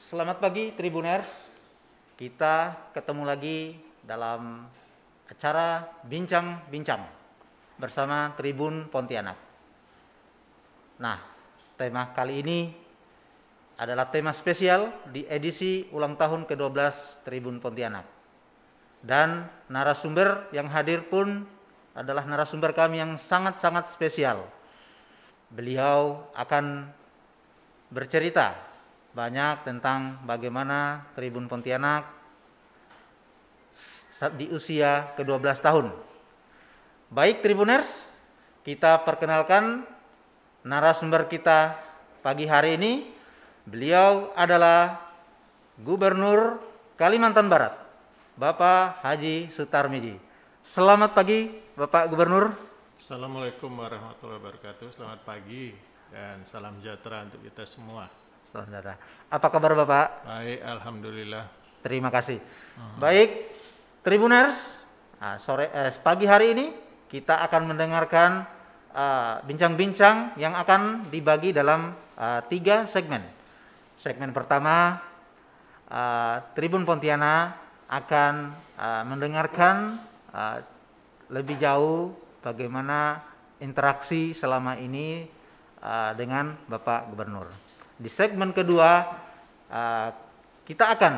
Selamat pagi Tribuners. Kita ketemu lagi dalam acara Bincang-Bincang bersama Tribun Pontianak. Nah, tema kali ini adalah tema spesial di edisi ulang tahun ke-12 Tribun Pontianak. Dan narasumber yang hadir pun adalah narasumber kami yang sangat-sangat spesial. Beliau akan bercerita banyak tentang bagaimana Tribun Pontianak di usia ke-12 tahun. Baik Tribuners, kita perkenalkan narasumber kita pagi hari ini. Beliau adalah Gubernur Kalimantan Barat, Bapak Haji Sutar Miji. Selamat pagi Bapak Gubernur. Assalamualaikum warahmatullahi wabarakatuh. Selamat pagi dan salam sejahtera untuk kita semua. Saudara, apa kabar Bapak? Baik, alhamdulillah. Terima kasih. Baik, Tribuners, pagi hari ini kita akan mendengarkan bincang-bincang yang akan dibagi dalam 3 segmen. Segmen pertama, Tribun Pontianak akan mendengarkan lebih jauh bagaimana interaksi selama ini dengan Bapak Gubernur. Di segmen kedua, kita akan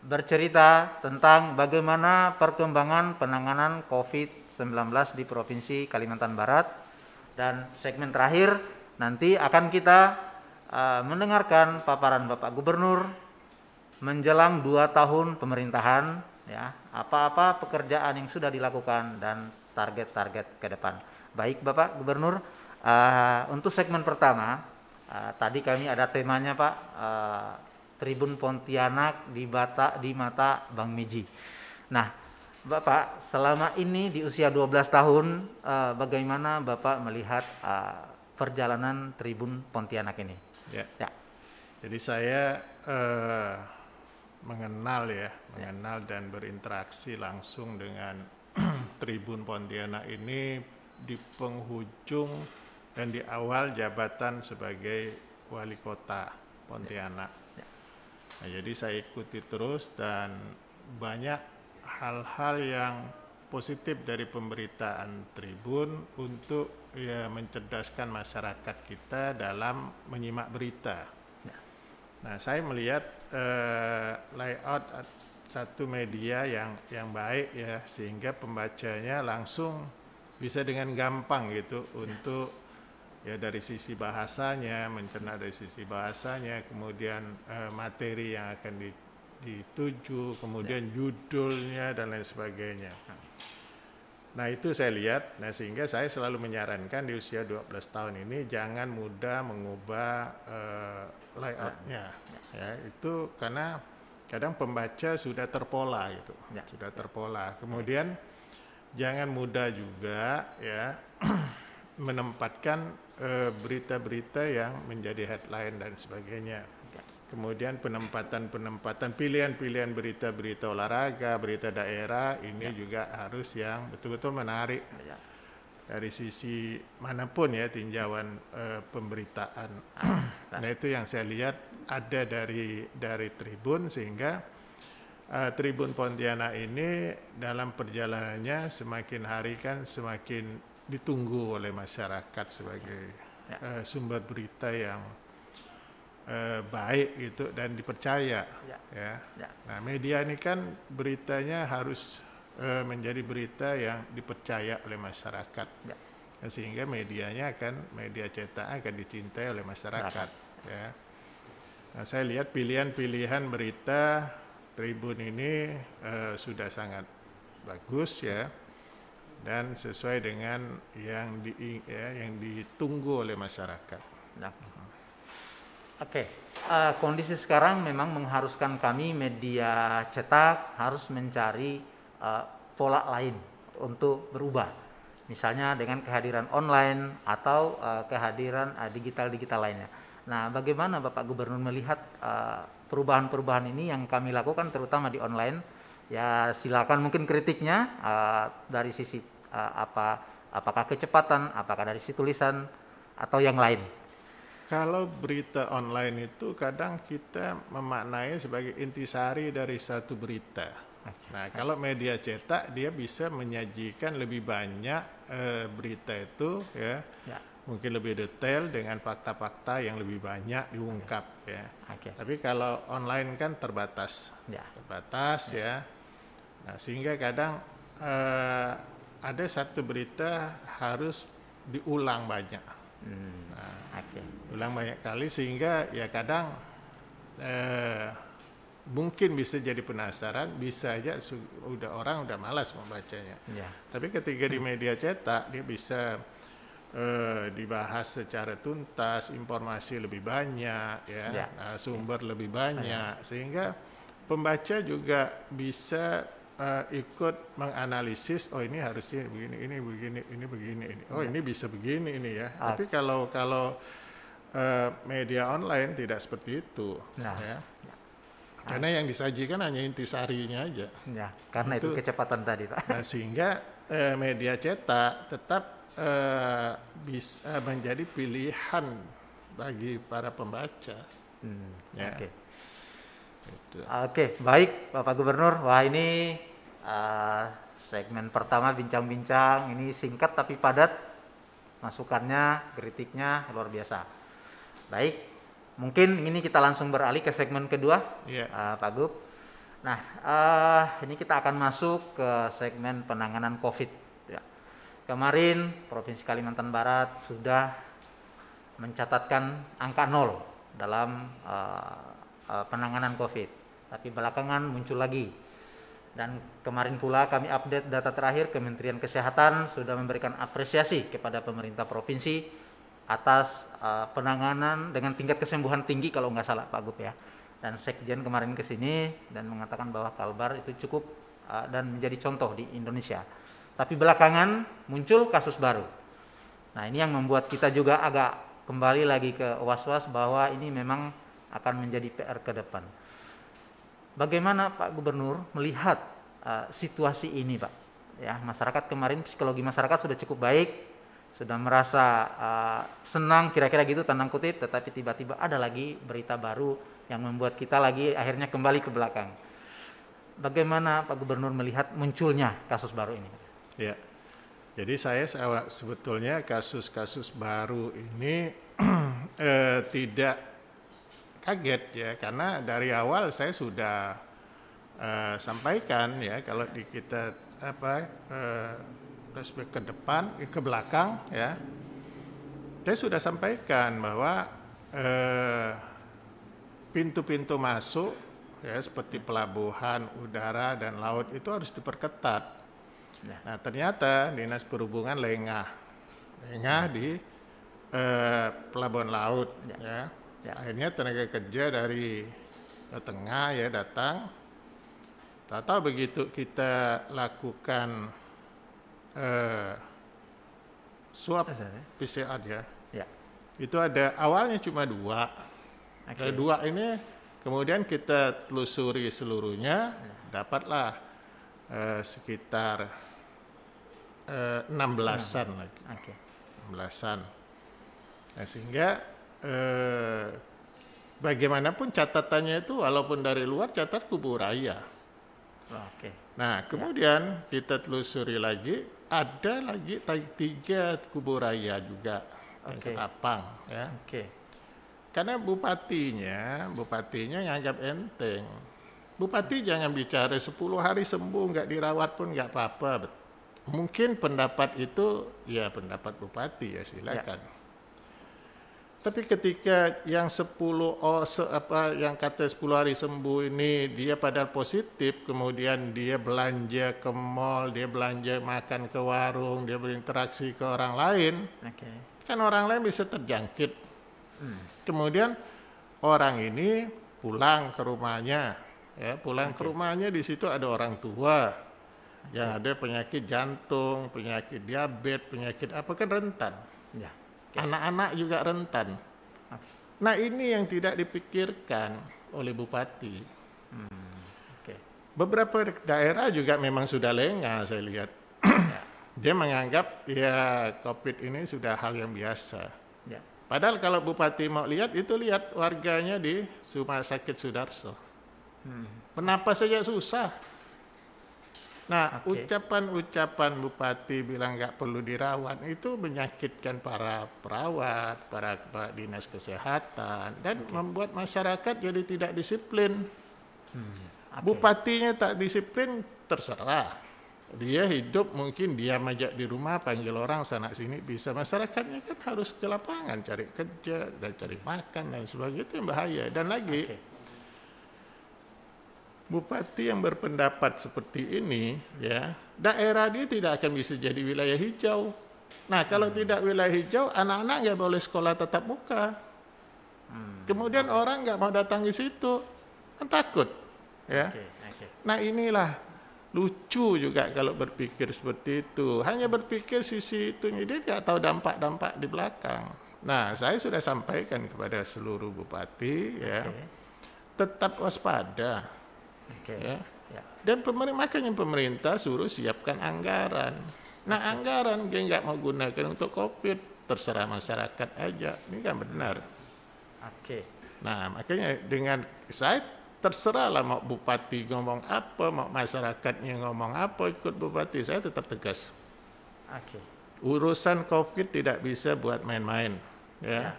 bercerita tentang bagaimana perkembangan penanganan COVID-19 di Provinsi Kalimantan Barat. Dan segmen terakhir, nanti akan kita mendengarkan paparan Bapak Gubernur menjelang 2 tahun pemerintahan, ya, apa-apa pekerjaan yang sudah dilakukan dan target-target ke depan. Baik Bapak Gubernur, untuk segmen pertama, tadi kami ada temanya Pak, Tribun Pontianak di mata Bang Miji. Nah Bapak, selama ini di usia 12 tahun, bagaimana Bapak melihat perjalanan Tribun Pontianak ini? Ya. Jadi saya mengenal dan berinteraksi langsung dengan Tribun Pontianak ini di penghujung dan di awal jabatan sebagai wali kota Pontianak. Nah, jadi saya ikuti terus dan banyak hal-hal yang positif dari pemberitaan Tribun untuk mencerdaskan masyarakat kita dalam menyimak berita. Nah, saya melihat layout satu media yang baik ya, sehingga pembacanya langsung bisa dengan gampang gitu untuk dari sisi bahasanya, mencerna dari sisi bahasanya, kemudian materi yang akan dituju, kemudian judulnya dan lain sebagainya. Nah itu saya lihat, sehingga saya selalu menyarankan di usia 12 tahun ini jangan mudah mengubah layoutnya. Ya, itu karena kadang pembaca sudah terpola gitu, sudah terpola. Kemudian jangan mudah juga ya menempatkan berita-berita yang menjadi headline dan sebagainya. Kemudian penempatan pilihan-pilihan berita-berita olahraga, berita daerah ini juga harus yang betul-betul menarik dari sisi manapun ya tinjauan pemberitaan. Nah itu yang saya lihat ada dari Tribun, sehingga Tribun Pontianak ini dalam perjalanannya semakin hari kan semakin ditunggu oleh masyarakat sebagai sumber berita yang baik gitu dan dipercaya. Nah media ini kan beritanya harus menjadi berita yang dipercaya oleh masyarakat, sehingga media cetak akan dicintai oleh masyarakat. Ya. Nah, saya lihat pilihan-pilihan berita Tribun ini sudah sangat bagus ya, dan sesuai dengan yang ditunggu oleh masyarakat. Oke, kondisi sekarang memang mengharuskan kami media cetak harus mencari pola lain untuk berubah. Misalnya dengan kehadiran online atau kehadiran digital lainnya. Nah, bagaimana Bapak Gubernur melihat perubahan-perubahan ini yang kami lakukan terutama di online? Ya silakan mungkin kritiknya dari sisi apakah kecepatan, apakah dari sisi tulisan atau yang lain. Kalau berita online itu kadang kita memaknai sebagai intisari dari satu berita. Nah, kalau media cetak dia bisa menyajikan lebih banyak berita itu ya. Mungkin lebih detail dengan fakta-fakta yang lebih banyak diungkap ya. Tapi kalau online kan terbatas. Terbatas ya. Nah, sehingga kadang ada satu berita harus diulang banyak. Ulang banyak kali sehingga ya kadang mungkin bisa jadi penasaran, bisa aja orang udah malas membacanya. Tapi ketika di media cetak dia bisa dibahas secara tuntas, informasi lebih banyak ya, sumber lebih banyak sehingga pembaca juga bisa ikut menganalisis, oh ini harusnya begini, ini begini, ini begini, ini oh ini bisa begini ini ya. Tapi kalau media online tidak seperti itu, ya. Karena yang disajikan hanya intisarinya aja. Karena itu kecepatan tadi, Pak. Nah, sehingga media cetak tetap bisa menjadi pilihan bagi para pembaca. Oke, baik Bapak Gubernur. Wah, ini segmen pertama bincang-bincang. Ini singkat tapi padat. Masukannya, kritiknya luar biasa. Baik, mungkin ini kita langsung beralih ke segmen kedua, Pak Gub. Nah, ini kita akan masuk ke segmen penanganan COVID. Kemarin Provinsi Kalimantan Barat sudah mencatatkan angka 0 dalam penanganan COVID, tapi belakangan muncul lagi. Dan kemarin pula kami update data terakhir, Kementerian Kesehatan sudah memberikan apresiasi kepada pemerintah provinsi atas penanganan dengan tingkat kesembuhan tinggi kalau nggak salah Pak Gub ya. Dan Sekjen kemarin ke sini dan mengatakan bahwa Kalbar itu cukup dan menjadi contoh di Indonesia. Tapi belakangan muncul kasus baru. Nah, ini yang membuat kita juga agak kembali lagi ke was-was bahwa ini memang akan menjadi PR ke depan. Bagaimana Pak Gubernur melihat situasi ini, Pak? Ya, masyarakat kemarin psikologi masyarakat sudah cukup baik, sudah merasa senang kira-kira gitu tandang kutip, tetapi tiba-tiba ada lagi berita baru yang membuat kita lagi akhirnya kembali ke belakang. Bagaimana Pak Gubernur melihat munculnya kasus baru ini? Ya, jadi saya sebetulnya kasus-kasus baru ini tidak kaget ya, karena dari awal saya sudah sampaikan ya, kalau di kita flashback ke depan, ke belakang ya, saya sudah sampaikan bahwa pintu-pintu masuk ya seperti pelabuhan, udara dan laut itu harus diperketat. Nah, ternyata Dinas Perhubungan lengah di pelabuhan laut ya. Akhirnya tenaga kerja dari tengah ya datang. Tahu begitu kita lakukan swab PCR ya. Itu ada awalnya cuma 2. Dari 2 ini kemudian kita telusuri seluruhnya, dapatlah sekitar 16-an lagi. 16-an. Nah, sehingga bagaimanapun catatannya itu walaupun dari luar catat kubur raya. Nah, kemudian kita telusuri lagi, ada lagi 3 kubur raya juga yang Ketapang ya. Karena bupatinya nganggap enteng. Bupati jangan bicara 10 hari sembuh nggak dirawat pun nggak apa-apa. Mungkin pendapat itu ya pendapat bupati ya silakan. Tapi ketika yang 10 yang kata 10 hari sembuh ini dia padahal positif, kemudian dia belanja ke mall, dia belanja makan ke warung, dia berinteraksi ke orang lain, kan orang lain bisa terjangkit. Kemudian orang ini pulang ke rumahnya, ya ke rumahnya di situ ada orang tua yang ada penyakit jantung, penyakit diabetes, penyakit apa kan rentan. Anak-anak juga rentan. Nah, ini yang tidak dipikirkan oleh bupati. Beberapa daerah juga memang sudah lengah saya lihat. Dia menganggap ya COVID ini sudah hal yang biasa. Padahal kalau Bupati mau lihat, itu lihat warganya di Rumah Sakit Sudarso. Kenapa saja susah? Nah, ucapan-ucapan Bupati bilang nggak perlu dirawat itu menyakitkan para perawat, para kepala dinas kesehatan, dan membuat masyarakat jadi tidak disiplin. Bupatinya tak disiplin, terserah. Dia hidup mungkin diam aja di rumah, panggil orang sana sini bisa. Masyarakatnya kan harus ke lapangan cari kerja dan cari makan dan sebagainya, itu yang bahaya. Dan lagi bupati yang berpendapat seperti ini, ya, daerah dia tidak akan bisa jadi wilayah hijau. Nah, kalau tidak wilayah hijau, anak-anak nggak boleh sekolah tatap muka. Kemudian orang nggak mau datang di situ, kan takut, ya. Nah, inilah lucu juga kalau berpikir seperti itu. Hanya berpikir sisi itu, dia nggak tahu dampak-dampak di belakang. Nah, saya sudah sampaikan kepada seluruh bupati, ya, tetap waspada. Ya. Dan makanya pemerintah suruh siapkan anggaran. Nah, anggaran dia nggak mau gunakan untuk COVID, terserah masyarakat aja. Ini kan benar. Nah, makanya dengan saya terserahlah mau bupati ngomong apa, mau masyarakatnya ngomong apa, ikut bupati, saya tetap tegas. Urusan COVID tidak bisa buat main-main. Ya.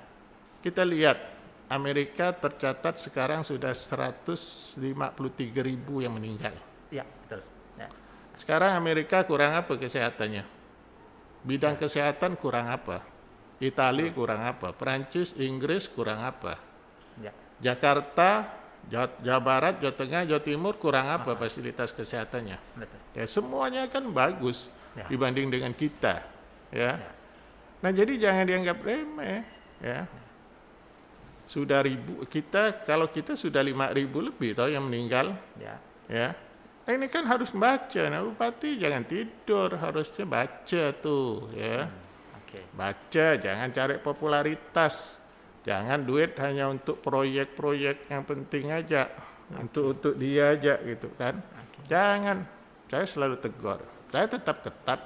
Kita lihat Amerika tercatat sekarang sudah 153.000 yang meninggal. Ya, betul. Ya. Sekarang Amerika kurang apa kesehatannya? Bidang kesehatan kurang apa? Italia kurang apa? Perancis, Inggris kurang apa? Jakarta, Jawa Barat, Jawa Tengah, Jawa Timur kurang apa fasilitas kesehatannya? Ya, semuanya kan bagus dibanding dengan kita, ya. Nah, jadi jangan dianggap remeh, ya. Sudah kalau kita sudah 5.000 lebih toh yang meninggal, ya. Nah, ini kan harus baca. Nah, bupati jangan tidur, harusnya baca tuh, ya. Baca, jangan cari popularitas. Jangan duit hanya untuk proyek-proyek yang penting aja, untuk dia aja gitu kan. Jangan. Saya selalu tegur. Saya tetap ketat,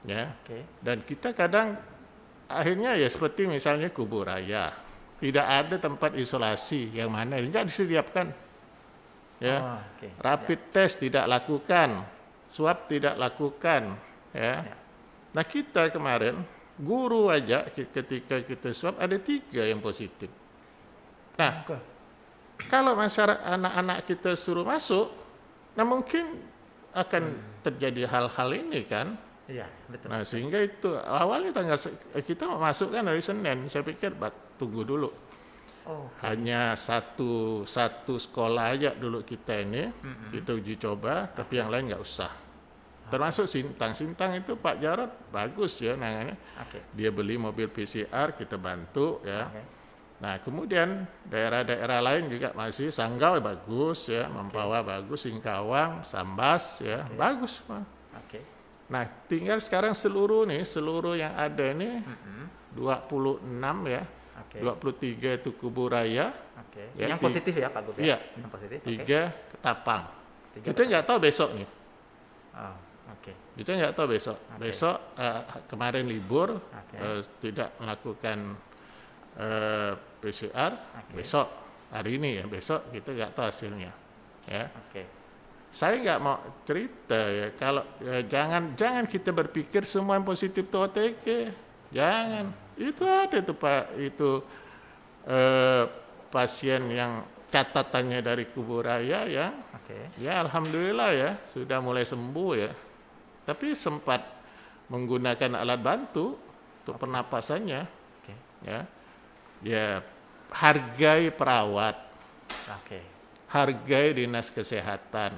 ya. Dan kita kadang akhirnya ya seperti misalnya Kubur Raya, tidak ada tempat isolasi yang mana nggak disediakan, ya. Rapid test tidak lakukan, swab tidak lakukan, ya. Nah, kita kemarin guru aja ketika kita swab ada 3 yang positif. Nah, kalau masyarakat anak-anak kita suruh masuk, nah mungkin akan terjadi hal-hal ini kan. Betul. Nah, sehingga itu awalnya kita mau masuk kan hari Senin, saya pikir tunggu dulu. Hanya satu sekolah aja dulu kita ini, kita uji coba, tapi yang lain nggak usah. Termasuk Sintang itu Pak Jarod bagus ya nangannya. Dia beli mobil PCR, kita bantu ya. Nah, kemudian daerah-daerah lain juga masih, Sanggau bagus ya, Mempawah bagus, Singkawang, Sambas ya, bagus. Nah, tinggal sekarang seluruh yang ada ini 26 ya. 23 itu Kubur Raya. Ya, yang positif ya Pak Gub ya. Iya. Yang positif. 3 Ketapang. Kita nggak tahu besok nih. Kita nggak tahu besok. Besok kemarin libur, tidak melakukan PCR. Besok hari ini ya, besok kita nggak tahu hasilnya. Ya. Saya nggak mau cerita ya. Kalau jangan kita berpikir semua yang positif itu OTG. Jangan. Itu ada tuh Pak, itu pasien yang catatannya dari Kubur Raya ya. Ya alhamdulillah ya sudah mulai sembuh ya. Tapi sempat menggunakan alat bantu untuk pernapasannya. Ya hargai perawat. Hargai dinas kesehatan.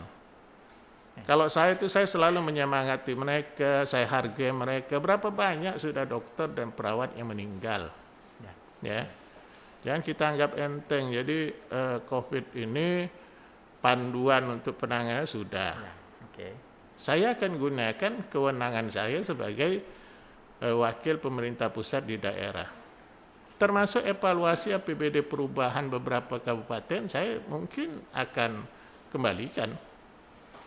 Kalau saya selalu menyemangati mereka, saya hargai mereka. Berapa banyak sudah dokter dan perawat yang meninggal. Ya. Jangan kita anggap enteng. Jadi COVID ini panduan untuk penanganan sudah. Saya akan gunakan kewenangan saya sebagai wakil pemerintah pusat di daerah. Termasuk evaluasi APBD perubahan beberapa kabupaten, saya mungkin akan kembalikan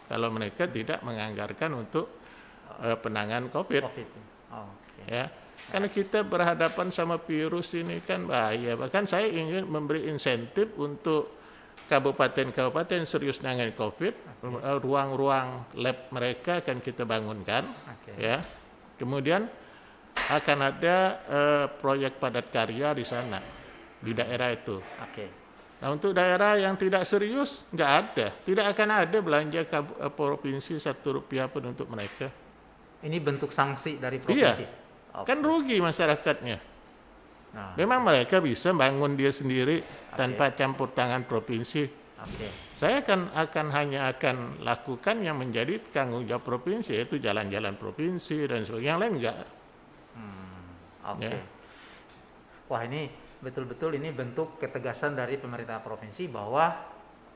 kalau mereka tidak menganggarkan untuk penanganan COVID. Ya. Karena kita berhadapan sama virus ini kan bahaya. Bahkan saya ingin memberi insentif untuk kabupaten-kabupaten serius menangani COVID, ruang-ruang lab mereka akan kita bangunkan, ya. Kemudian akan ada proyek padat karya di sana, di daerah itu. Nah, untuk daerah yang tidak serius, nggak ada. Tidak akan ada belanja provinsi Rp1 pun untuk mereka. Ini bentuk sanksi dari Iya, provinsi. kan rugi masyarakatnya. Memang mereka bisa bangun dia sendiri tanpa campur tangan provinsi. Saya akan hanya lakukan yang menjadi tanggung jawab provinsi, yaitu jalan-jalan provinsi dan sebagainya. Yang lain enggak. Ya. Wah, ini betul-betul ini bentuk ketegasan dari pemerintah provinsi bahwa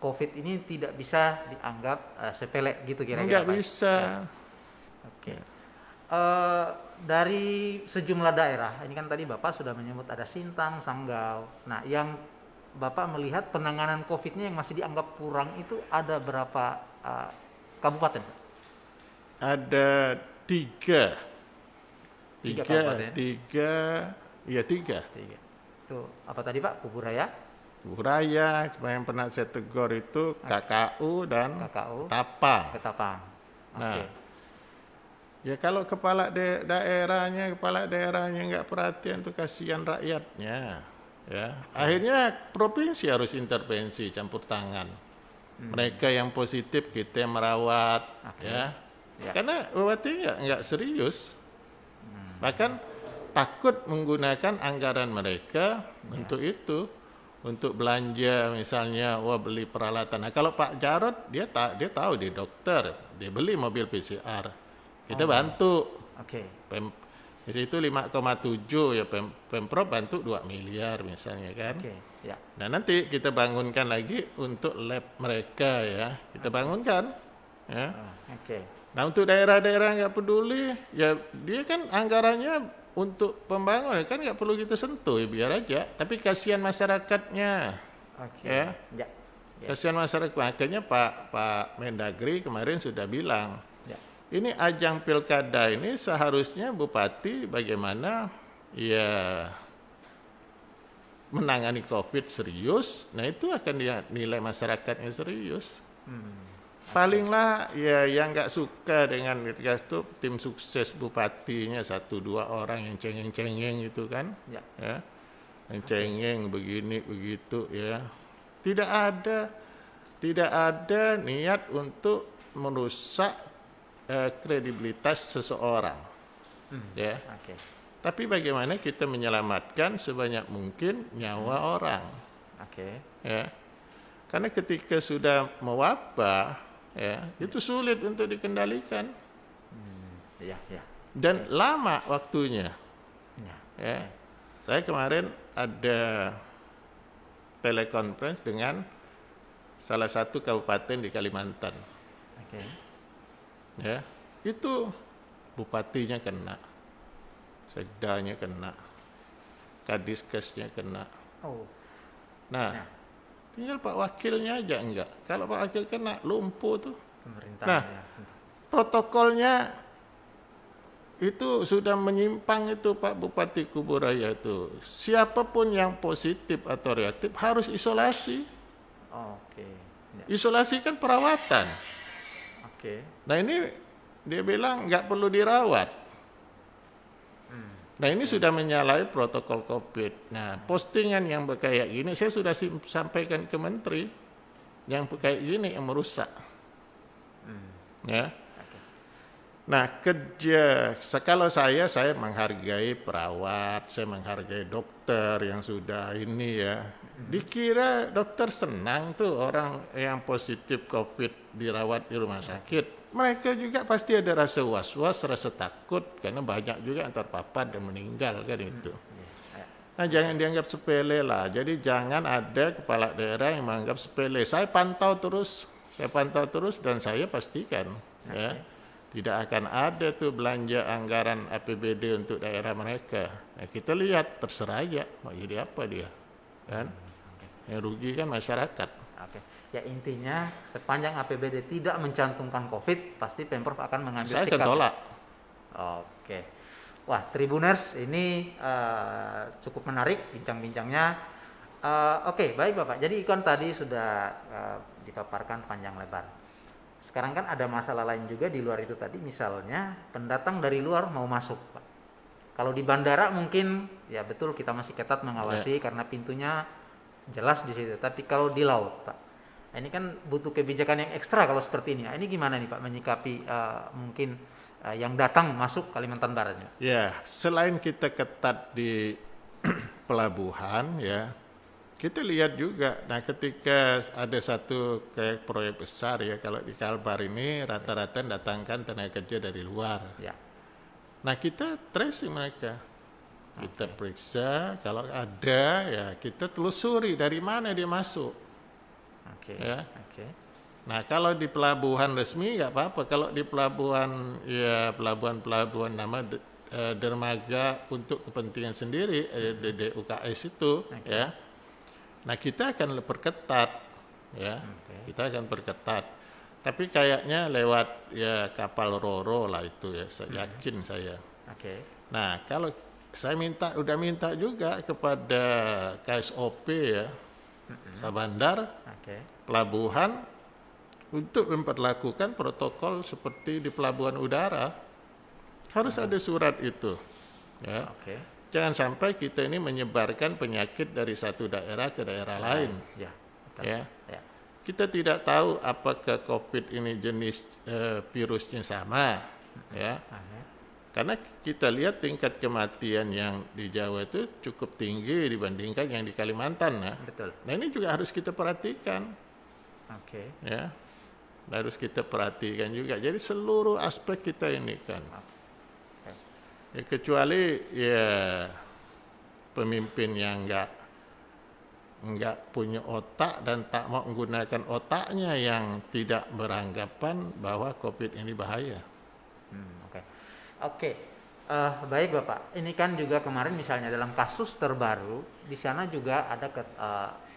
COVID ini tidak bisa dianggap sepele gitu kira-kira. Enggak bisa. Dari sejumlah daerah, ini kan tadi Bapak sudah menyebut ada Sintang, Sanggau. Nah, yang Bapak melihat penanganan COVID-nya yang masih dianggap kurang itu ada berapa kabupaten? Ada tiga. Kabupaten? Tiga. Itu apa tadi Pak? Kuburaya? Kuburaya, yang pernah saya tegur itu KKU dan Tapang. Ketapang. Nah, ya kalau kepala daerahnya nggak perhatian tuh, kasihan rakyatnya, ya. Akhirnya provinsi harus intervensi, campur tangan. Mereka yang positif kita yang merawat, ya. Karena bupati nggak serius, bahkan takut menggunakan anggaran mereka untuk itu, untuk belanja misalnya, beli peralatan. Nah, kalau Pak Jarod dia tahu dia dokter, dia beli mobil PCR. Kita bantu. Di situ 5,7 ya, Pemprov bantu 2 miliar misalnya kan. Nah, nanti kita bangunkan lagi untuk lab mereka ya. Kita bangunkan ya. Nah, untuk daerah-daerah nggak peduli ya, dia kan anggarannya untuk pembangunan kan nggak perlu kita sentuh ya, biar aja. Tapi kasihan masyarakatnya. Ya. Kasihan masyarakat. Makanya Pak Mendagri kemarin sudah bilang, ini ajang pilkada ini seharusnya bupati bagaimana ya menangani COVID serius. Nah, itu akan dinilai masyarakatnya serius. Palinglah ya yang nggak suka dengan itu tim sukses bupatinya 1-2 orang yang cengeng-cengeng itu kan, ya, yang cengeng begini begitu ya. Tidak ada niat untuk merusak kredibilitas seseorang, ya. Tapi bagaimana kita menyelamatkan sebanyak mungkin nyawa orang, ya. Karena ketika sudah mewabah, ya, itu sulit untuk dikendalikan, dan lama waktunya. Ya. Saya kemarin ada telekonferensi dengan salah satu kabupaten di Kalimantan. Ya, itu bupatinya kena, sekdanya kena, kadiskesnya kena. Nah, tinggal Pak Wakilnya aja enggak. Kalau Pak Wakil kena, lumpuh tuh. Nah, protokolnya itu sudah menyimpang itu Pak Bupati Kuburaya itu. Siapapun yang positif atau reaktif harus isolasi. Isolasi kan perawatan. Nah, ini dia bilang nggak perlu dirawat. Nah, ini sudah menyalahi protokol COVID. Nah, postingan yang kayak gini saya sudah sampaikan ke menteri, yang kayak gini yang merusak. Ya. Nah, kalau saya menghargai perawat, saya menghargai dokter yang sudah ini ya. Dikira dokter senang tuh orang yang positif COVID dirawat di rumah sakit. Mereka juga pasti ada rasa was-was, rasa takut, karena banyak juga yang terpapar dan meninggal kan itu. Nah, jangan dianggap sepele lah. Jadi jangan ada kepala daerah yang menganggap sepele. Saya pantau terus dan saya pastikan ya, tidak akan ada tuh belanja anggaran APBD untuk daerah mereka. Nah, kita lihat terserah aja mau jadi apa dia, kan? Yang rugi kan masyarakat. Ya, intinya sepanjang APBD tidak mencantumkan COVID, pasti Pemprov akan mengambil sikap. Saya akan tolak. Wah, Tribuners, ini cukup menarik bincang-bincangnya. Oke, baik Bapak. Jadi kan tadi sudah dipaparkan panjang lebar. Sekarang kan ada masalah lain juga di luar itu tadi, misalnya pendatang dari luar mau masuk, Pak. Kalau di bandara mungkin ya betul kita masih ketat mengawasi karena pintunya jelas di situ. Tapi kalau di laut, Pak, ini kan butuh kebijakan yang ekstra kalau seperti ini. Nah, ini gimana nih Pak menyikapi mungkin yang datang masuk Kalimantan Barat? Ya, selain kita ketat di pelabuhan, ya, kita lihat juga. Nah, ketika ada satu kayak proyek besar ya, kalau di Kalbar ini rata-rata datangkan tenaga kerja dari luar. Ya. Nah, kita tracing mereka, kita periksa. Kalau ada, ya kita telusuri dari mana dia masuk. Ya. Nah, kalau di pelabuhan resmi nggak apa-apa. Kalau di pelabuhan ya pelabuhan nama dermaga untuk kepentingan sendiri DUKS itu, ya. Nah, kita akan perketat, ya. Kita akan perketat. Tapi kayaknya lewat ya kapal Roro lah itu ya, saya yakin saya. Nah, kalau saya udah minta juga kepada KSOP ya, Sabandar, pelabuhan, untuk memperlakukan protokol seperti di pelabuhan udara. Harus ada surat itu, ya. Jangan sampai kita ini menyebarkan penyakit dari satu daerah ke daerah lain. Ya. Kita tidak tahu apakah COVID ini jenis virusnya sama, ya. Karena kita lihat tingkat kematian yang di Jawa itu cukup tinggi dibandingkan yang di Kalimantan, ya. Nah, ini juga harus kita perhatikan. Ya. Harus kita perhatikan juga. Jadi seluruh aspek kita ini kan. Ya, kecuali ya pemimpin yang enggak punya otak dan tak mau menggunakan otaknya, yang tidak beranggapan bahwa COVID ini bahaya. Baik Bapak. Ini kan juga kemarin misalnya dalam kasus terbaru di sana juga ada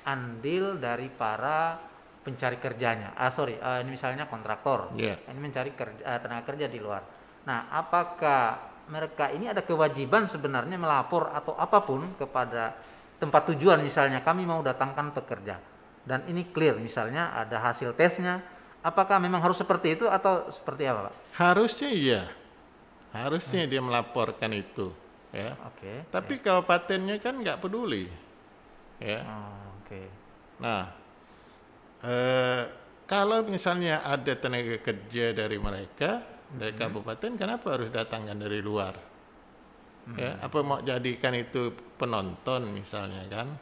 andil dari para pencari kerjanya. Ini misalnya kontraktor. Ini mencari tenaga kerja di luar. Nah, apakah mereka ini ada kewajiban sebenarnya melapor atau apapun kepada tempat tujuan, misalnya kami mau datangkan pekerja dan ini clear, misalnya ada hasil tesnya, apakah memang harus seperti itu atau seperti apa, Pak? Harusnya iya. Harusnya dia melaporkan itu, ya. Tapi kabupatennya kan nggak peduli, ya. Nah, kalau misalnya ada tenaga kerja dari mereka, dari kabupaten, kenapa harus datangkan dari luar? Ya, apa mau jadikan itu penonton misalnya kan?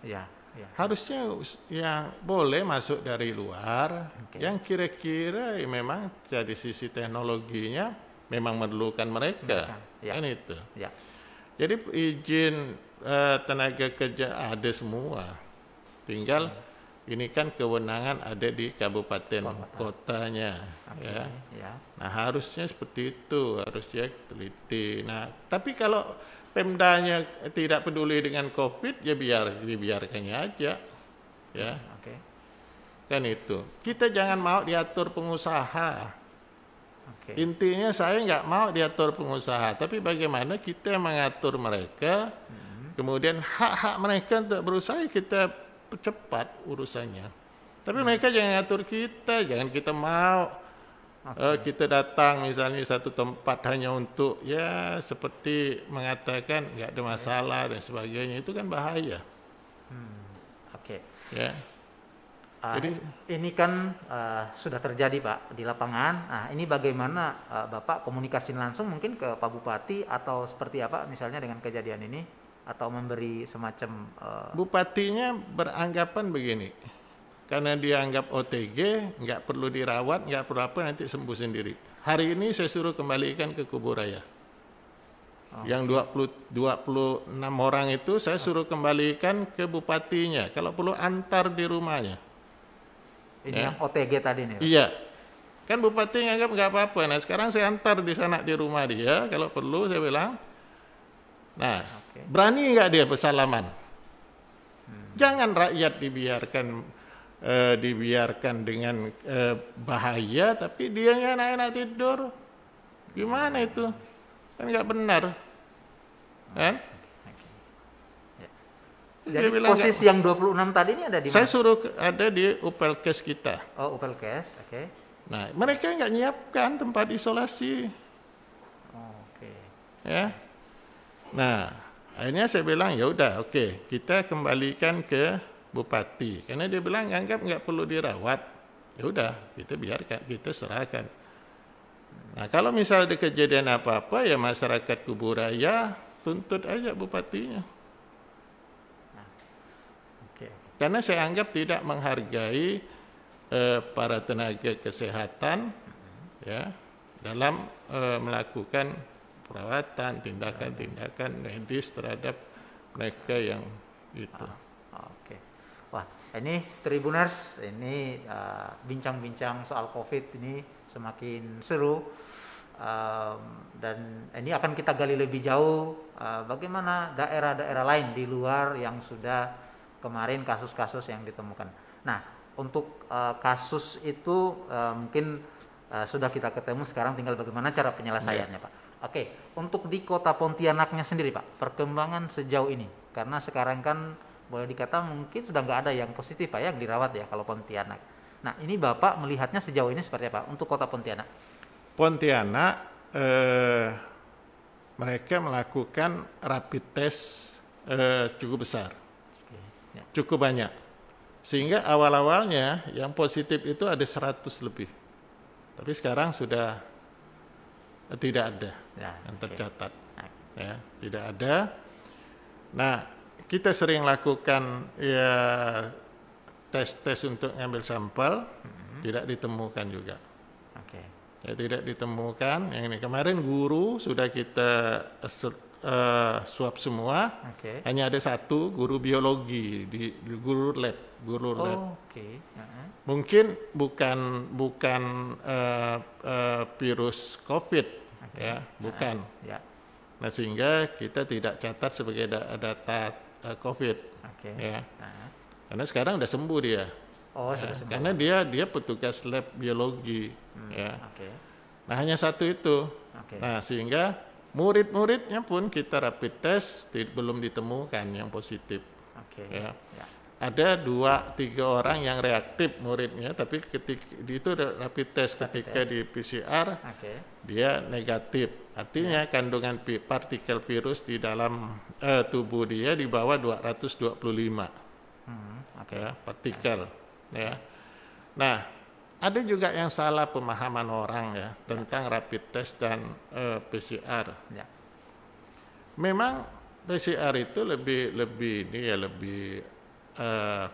Harusnya yang boleh masuk dari luar, yang kira-kira memang dari sisi teknologinya memang memerlukan mereka, kan itu. Jadi izin tenaga kerja ada semua, tinggal ini kan kewenangan ada di kabupaten kotanya, ya. Nah, harusnya seperti itu, harusnya teliti. Nah, tapi kalau Pemdanya tidak peduli dengan COVID, ya dibiarkannya aja, ya. Kan itu. Kita jangan mau diatur pengusaha. Intinya saya nggak mau diatur pengusaha, tapi bagaimana kita mengatur mereka, kemudian hak-hak mereka untuk berusaha kita percepat urusannya. Tapi mereka jangan ngatur kita, jangan kita mau kita datang misalnya satu tempat hanya untuk ya seperti mengatakan nggak ada masalah dan sebagainya, itu kan bahaya. Ya. Jadi ini kan sudah terjadi Pak di lapangan. Nah, ini bagaimana Bapak komunikasi langsung mungkin ke Pak Bupati atau seperti apa misalnya dengan kejadian ini, atau memberi semacam Bupatinya beranggapan begini, karena dianggap OTG, nggak perlu dirawat, nggak perlu apa, nanti sembuh sendiri. Hari ini saya suruh kembalikan ke Kuburaya. Yang 26 orang itu saya suruh kembalikan ke bupatinya. Kalau perlu antar di rumahnya. Ini yang OTG tadi nih. Iya. Kan bupati nganggap nggak apa-apa. Nah, sekarang saya antar di sana di rumah dia. Kalau perlu saya bilang. Nah, berani nggak dia bersalaman? Jangan rakyat dibiarkan dengan bahaya, tapi dia enak-enak tidur. Gimana itu? Kan nggak benar. Kan? Oke. Ya. Dia Jadi bilang posisi yang 26 tadi ini ada di saya mana? suruh ada di UPLKes kita. Oh, UPLKes, oke. Nah, mereka nggak nyiapkan tempat isolasi. Oh, oke. Ya. Nah, akhirnya saya bilang ya udah, oke, kita kembalikan ke bupati. Karena dia bilang anggap nggak perlu dirawat. Ya udah, kita biarkan, kita serahkan. Nah, kalau misalnya ada kejadian apa-apa ya masyarakat Kuburaya tuntut aja bupatinya. Oke. Karena saya anggap tidak menghargai para tenaga kesehatan ya dalam melakukan perawatan, tindakan-tindakan medis terhadap mereka yang itu. Oke. Wah, ini Tribuners, ini bincang-bincang soal COVID ini semakin seru. Dan ini akan kita gali lebih jauh bagaimana daerah-daerah lain di luar yang sudah kemarin kasus-kasus yang ditemukan. Nah, untuk kasus itu mungkin sudah kita ketemu, sekarang tinggal bagaimana cara penyelesaiannya, Pak. Oke, untuk di Kota Pontianaknya sendiri, Pak, perkembangan sejauh ini, karena sekarang kan boleh dikata mungkin sudah nggak ada yang positif, Pak, yang dirawat ya kalau Pontianak. Nah, ini Bapak melihatnya sejauh ini seperti apa untuk Kota Pontianak? Pontianak mereka melakukan rapid test cukup besar, Oke, ya. cukup banyak. Sehingga awal-awalnya yang positif itu ada 100 lebih. Tapi sekarang sudah tidak ada Ya, yang oke. tercatat. Nah, Ya, tidak ada. Nah, kita sering lakukan ya tes-tes untuk ngambil sampel, tidak ditemukan juga. oke. Ya, tidak ditemukan. Yang ini kemarin guru sudah kita swab semua. Oke. Hanya ada satu guru biologi di guru lab. Oh, oke. Mungkin bukan virus COVID, Oke. ya, bukan. Ya. Nah, sehingga kita tidak catat sebagai data COVID, Oke. ya. Nah. Karena sekarang udah sembuh dia. Oh, Ya, sudah sembuh. karena dia petugas lab biologi, ya. Oke. Nah, hanya satu itu. Oke. Nah, sehingga murid-muridnya pun kita rapid test belum ditemukan yang positif. Oke. Ya. Ya. Ada 2-3 orang yang reaktif muridnya, tapi ketika itu rapid test, ketika di PCR Oke. dia negatif. Artinya kandungan partikel virus di dalam tubuh dia di bawah 225 Oke. ya, partikel. Ya. Nah, ada juga yang salah pemahaman orang ya tentang rapid test dan PCR. Ya. Memang PCR itu lebih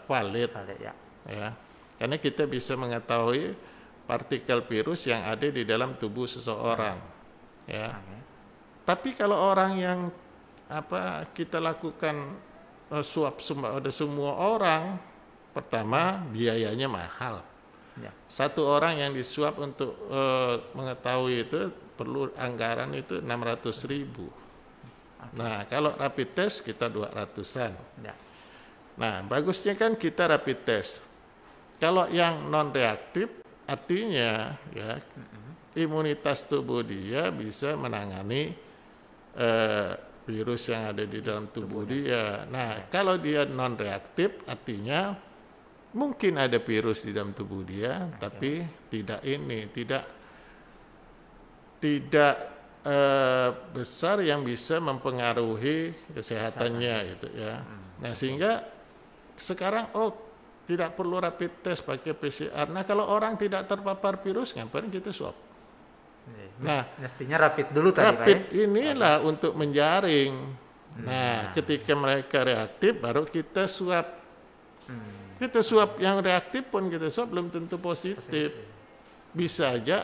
valid, Valid, ya. ya, karena kita bisa mengetahui partikel virus yang ada di dalam tubuh seseorang, ya. Oke. Tapi kalau orang yang kita lakukan swab ada semua orang, pertama biayanya mahal. Ya. Satu orang yang disuap untuk mengetahui itu perlu anggaran itu 600.000. Nah, kalau rapid test kita 200-an. Ya. Nah, bagusnya kan kita rapid test. Kalau yang non reaktif, artinya ya imunitas tubuh dia bisa menangani virus yang ada di dalam tubuh dia. Nah, kalau dia non reaktif, artinya mungkin ada virus di dalam tubuh dia, tapi tidak besar yang bisa mempengaruhi kesehatannya gitu ya. Nah, sehingga sekarang tidak perlu rapid test, pakai PCR. Nah, kalau orang tidak terpapar virus ngapain kita swab? Nah, mestinya rapid dulu tadi, Pak. rapid inilah untuk menjaring. Nah, ketika mereka reaktif baru kita swab. Kita swab yang reaktif pun kita swab belum tentu positif. Bisa aja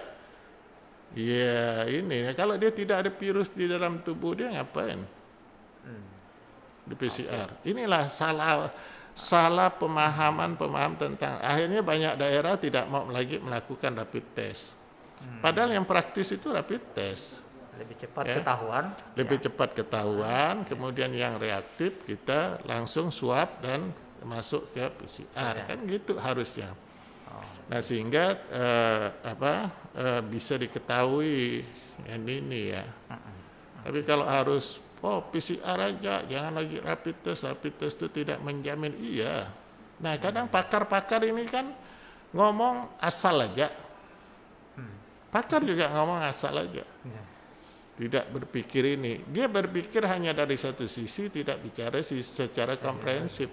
ya ini. Kalau dia tidak ada virus di dalam tubuh dia ngapain? Di PCR. Inilah salah pemahaman tentang, akhirnya banyak daerah tidak mau lagi melakukan rapid test. Padahal yang praktis itu rapid test. Lebih cepat Ya. ketahuan. Lebih cepat ketahuan, kemudian yang reaktif kita langsung swab dan masuk ke PCR. Kan gitu harusnya. Nah, sehingga bisa diketahui yang ini ya. Tapi kalau harus oh PCR aja, jangan lagi rapid test itu tidak menjamin. Iya. Nah kadang pakar-pakar ini kan ngomong asal aja. Pakar juga ngomong asal aja. Tidak berpikir ini. Dia berpikir hanya dari satu sisi, tidak bicara secara komprehensif.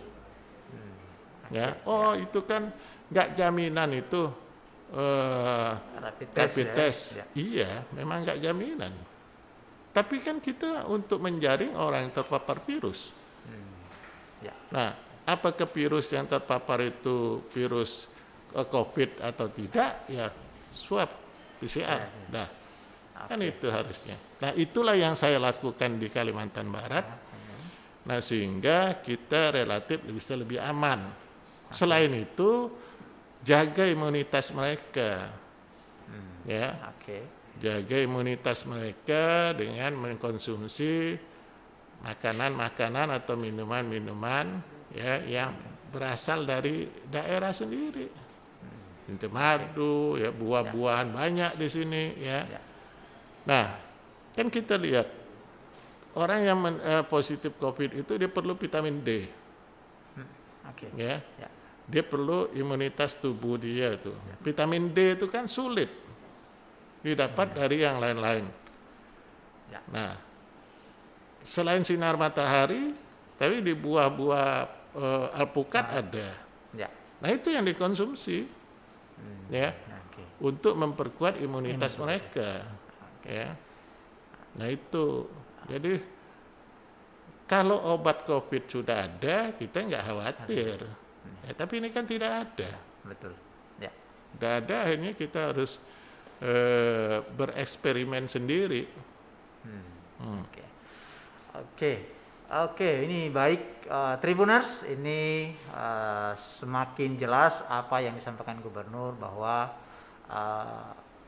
Ya, oh itu kan nggak jaminan itu rapid test. Iya, memang nggak jaminan. Tapi kan kita untuk menjaring orang yang terpapar virus. Nah, apakah virus yang terpapar itu virus COVID atau tidak? Ya, swab PCR. Nah, kan itu harusnya. Nah, itulah yang saya lakukan di Kalimantan Barat. Nah, sehingga kita relatif bisa lebih aman. Selain itu, jaga imunitas mereka. Ya. Jaga imunitas mereka dengan mengkonsumsi makanan-makanan atau minuman-minuman ya yang berasal dari daerah sendiri. Itu madu, ya buah-buahan banyak di sini ya. Nah, kan kita lihat orang yang positif COVID itu dia perlu vitamin D. Ya. Dia perlu imunitas tubuh dia itu. Vitamin D itu kan sulit didapat dari yang lain-lain. Nah, selain sinar matahari, tapi di buah-buah alpukat ada. Nah, itu yang dikonsumsi, ya, untuk memperkuat imunitas mereka. Ya. Nah, itu. Jadi, kalau obat COVID sudah ada, kita nggak khawatir. Ya, tapi ini kan tidak ada. Betul. Ya. Tidak ada, akhirnya kita harus bereksperimen sendiri. Oke, ini baik Tribuners, ini semakin jelas apa yang disampaikan Gubernur bahwa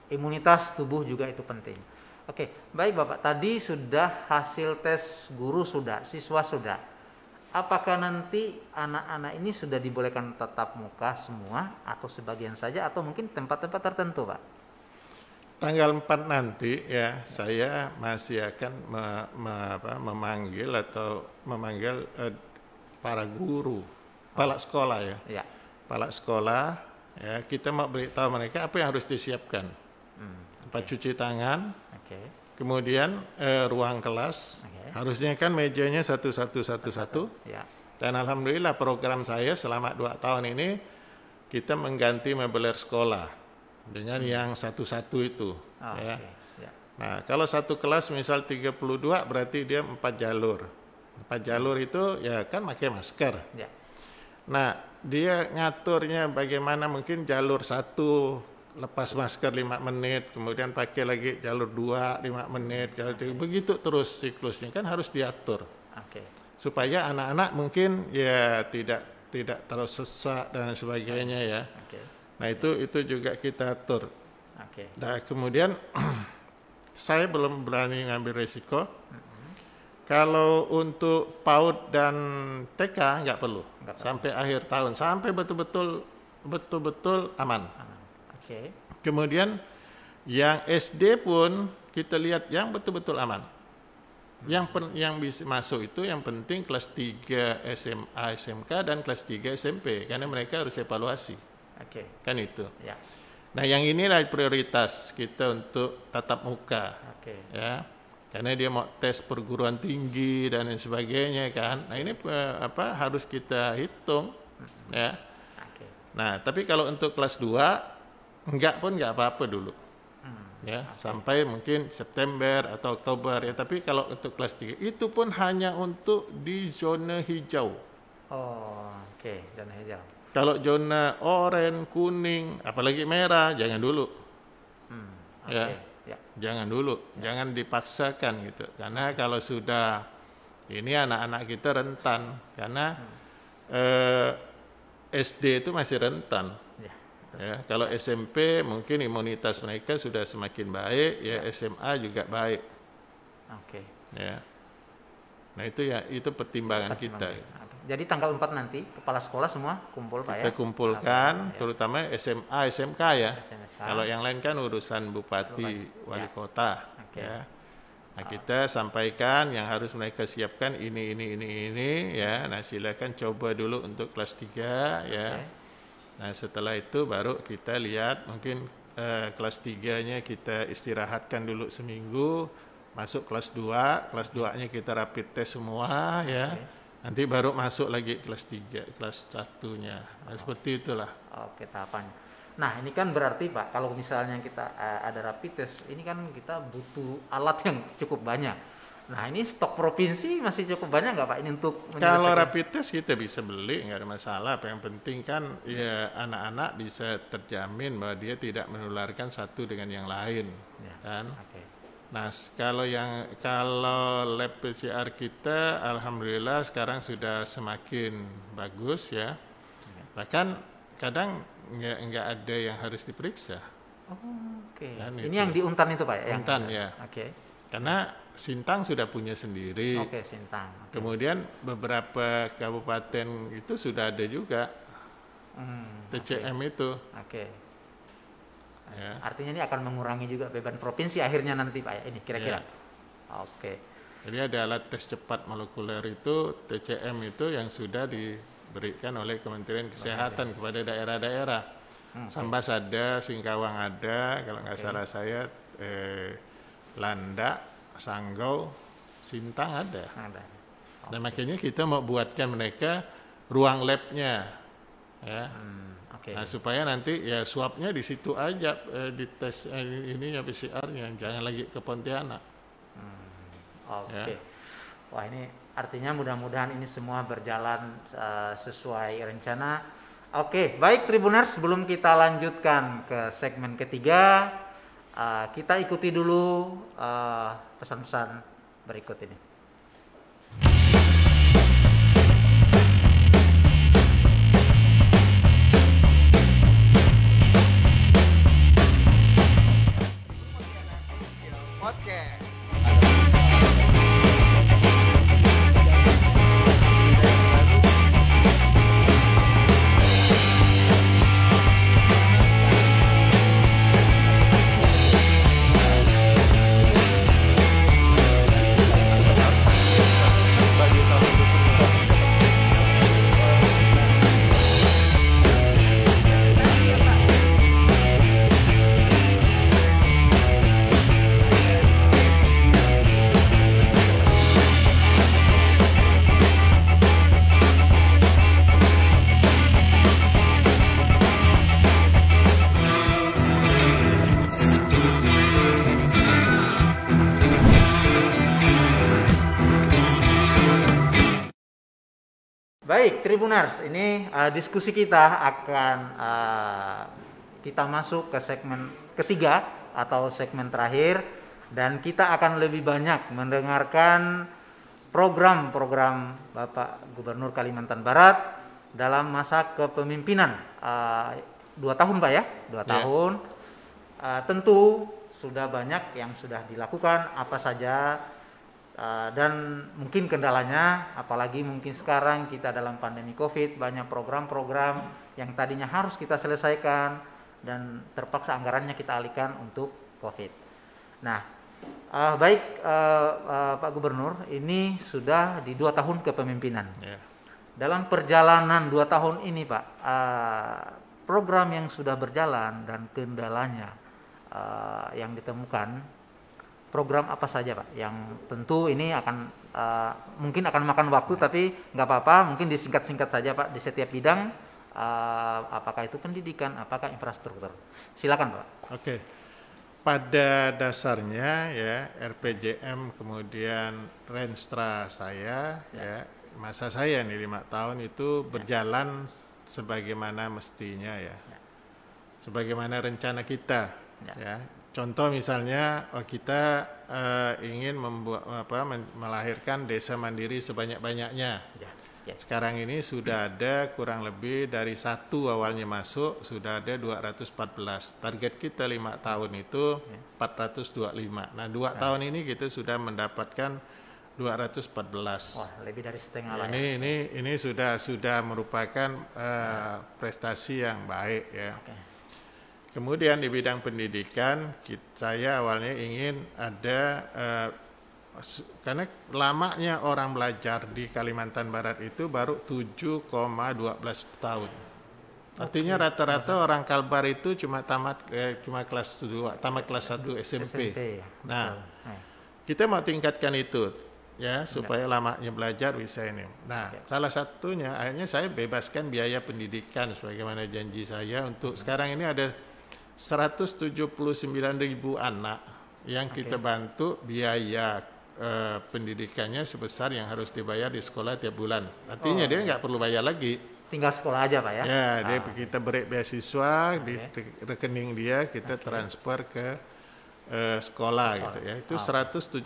imunitas tubuh juga itu penting. Oke, baik Bapak, tadi sudah hasil tes guru sudah, siswa sudah. Apakah nanti anak-anak ini sudah dibolehkan tatap muka semua atau sebagian saja atau mungkin tempat-tempat tertentu, Pak? Tanggal 4 nanti ya saya masih akan memanggil para guru, kepala sekolah ya. Kepala sekolah ya, kita mau beritahu mereka apa yang harus disiapkan. Tempat cuci tangan. Kemudian ruang kelas. Harusnya kan mejanya satu. Dan alhamdulillah program saya selama 2 tahun ini kita mengganti meubilir sekolah dengan yang satu-satu itu. Nah, kalau satu kelas misal 32 berarti dia 4 jalur. 4 jalur itu ya kan pakai masker. Nah, dia ngaturnya bagaimana, mungkin jalur 1 lepas masker 5 menit, kemudian pakai lagi jalur 2 5 menit, begitu terus siklusnya kan harus diatur. Supaya anak-anak mungkin ya tidak terlalu sesak dan sebagainya ya. Nah, itu juga kita atur. Nah, kemudian saya belum berani ngambil risiko. Kalau untuk PAUD dan TK nggak perlu. Sampai akhir tahun, sampai betul-betul aman. Kemudian yang SD pun kita lihat yang betul-betul aman. Yang bisa masuk itu yang penting kelas 3 SMA, SMK dan kelas 3 SMP karena mereka harus evaluasi. Kan itu. Nah, yang inilah prioritas kita untuk tatap muka. Ya. Karena dia mau tes perguruan tinggi dan lain sebagainya kan. Nah, ini harus kita hitung ya. Nah, tapi kalau untuk kelas 2 enggak apa-apa dulu. Ya, sampai mungkin September atau Oktober ya, tapi kalau untuk kelas 3 itu pun hanya untuk di zona hijau. Zona hijau. Kalau zona oranye, kuning, apalagi merah, jangan dulu. Jangan dulu, jangan dipaksakan gitu. Karena kalau sudah ini anak-anak kita rentan, karena SD itu masih rentan. Ya, kalau SMP mungkin imunitas mereka sudah semakin baik, ya SMA juga baik. Ya. Nah, itu pertimbangan kita. Jadi tanggal 4 nanti kepala sekolah semua kumpul Pak ya. Kita kumpulkan terutama SMA, SMK ya. Kalau yang lain kan urusan bupati, wali kota ya. Nah, kita sampaikan yang harus mereka siapkan ini ya. Nah, silakan coba dulu untuk kelas 3 ya. Nah, setelah itu baru kita lihat mungkin kelas 3-nya kita istirahatkan dulu seminggu, masuk kelas 2, kelas 2-nya kita rapid test semua ya. Nanti baru masuk lagi kelas 3, kelas 1-nya. Nah, seperti itulah. Oke, tahapannya. Nah, ini kan berarti Pak, kalau misalnya kita ada rapid test, ini kan kita butuh alat yang cukup banyak. Nah, ini stok provinsi masih cukup banyak nggak Pak ini untuk kalau rapid test kita bisa beli, nggak ada masalah. Yang penting kan ya anak-anak bisa terjamin bahwa dia tidak menularkan satu dengan yang lain, kan? Nah, kalau lab PCR kita, alhamdulillah sekarang sudah semakin bagus ya. Bahkan kadang nggak ada yang harus diperiksa. Dan ini yang di Untan itu Pak ya? Untan ya. Karena Sintang sudah punya sendiri. Sintang. Kemudian beberapa kabupaten itu sudah ada juga TCM itu. Ya. Artinya ini akan mengurangi juga beban provinsi akhirnya nanti Pak ya, ini kira-kira. Jadi ada alat tes cepat molekuler itu TCM itu yang sudah diberikan oleh Kementerian Kesehatan kepada daerah-daerah. Sambas ada, Singkawang ada, kalau nggak salah saya Landak, Sanggau, Sintang ada. Dan makanya kita mau buatkan mereka ruang labnya, ya. Nah, supaya nanti ya swabnya di situ aja di tes ini ya PCR-nya, jangan lagi ke Pontianak. Wah, ini artinya mudah-mudahan ini semua berjalan sesuai rencana. Baik Tribuners, sebelum kita lanjutkan ke segmen ketiga, kita ikuti dulu pesan-pesan berikut ini. Baik, Tribuners, ini diskusi kita akan kita masuk ke segmen ketiga atau segmen terakhir, dan kita akan lebih banyak mendengarkan program-program Bapak Gubernur Kalimantan Barat dalam masa kepemimpinan 2 tahun Pak ya, 2 tahun. Tentu sudah banyak yang sudah dilakukan, apa saja. Dan mungkin kendalanya, apalagi mungkin sekarang kita dalam pandemi COVID, banyak program-program yang tadinya harus kita selesaikan dan terpaksa anggarannya kita alihkan untuk COVID. Nah, baik Pak Gubernur, ini sudah di 2 tahun kepemimpinan. Dalam perjalanan 2 tahun ini Pak, program yang sudah berjalan dan kendalanya yang ditemukan, program apa saja Pak? Yang tentu ini akan mungkin akan makan waktu, tapi nggak apa-apa, mungkin disingkat-singkat saja Pak di setiap bidang, apakah itu pendidikan, apakah infrastruktur. Silakan Pak. Pada dasarnya ya RPJM kemudian Renstra saya ya masa saya nih 5 tahun itu berjalan sebagaimana mestinya ya. Sebagaimana rencana kita ya. Contoh misalnya kita ingin melahirkan desa mandiri sebanyak-banyaknya. Sekarang ini sudah ada kurang lebih dari 1 awalnya masuk, sudah ada 214. Target kita 5 tahun itu 425. Nah 2 tahun ini kita sudah mendapatkan 214. Wah, lebih dari setengah lah. Ini sudah merupakan prestasi yang baik ya. Kemudian di bidang pendidikan, saya awalnya ingin ada karena lamanya orang belajar di Kalimantan Barat itu baru 7,12 tahun. Artinya rata-rata orang Kalbar itu cuma cuma kelas 2, tamat kelas 1 SMP. Nah, kita mau tingkatkan itu ya supaya lamanya belajar bisa ini. Nah, salah satunya akhirnya saya bebaskan biaya pendidikan sebagaimana janji saya untuk sekarang ini ada 179.000 anak yang kita bantu biaya pendidikannya sebesar yang harus dibayar di sekolah tiap bulan. Artinya dia nggak perlu bayar lagi. Tinggal sekolah aja Pak ya? Ya, kita beri beasiswa di rekening dia, kita transfer ke sekolah gitu ya. Itu 179.000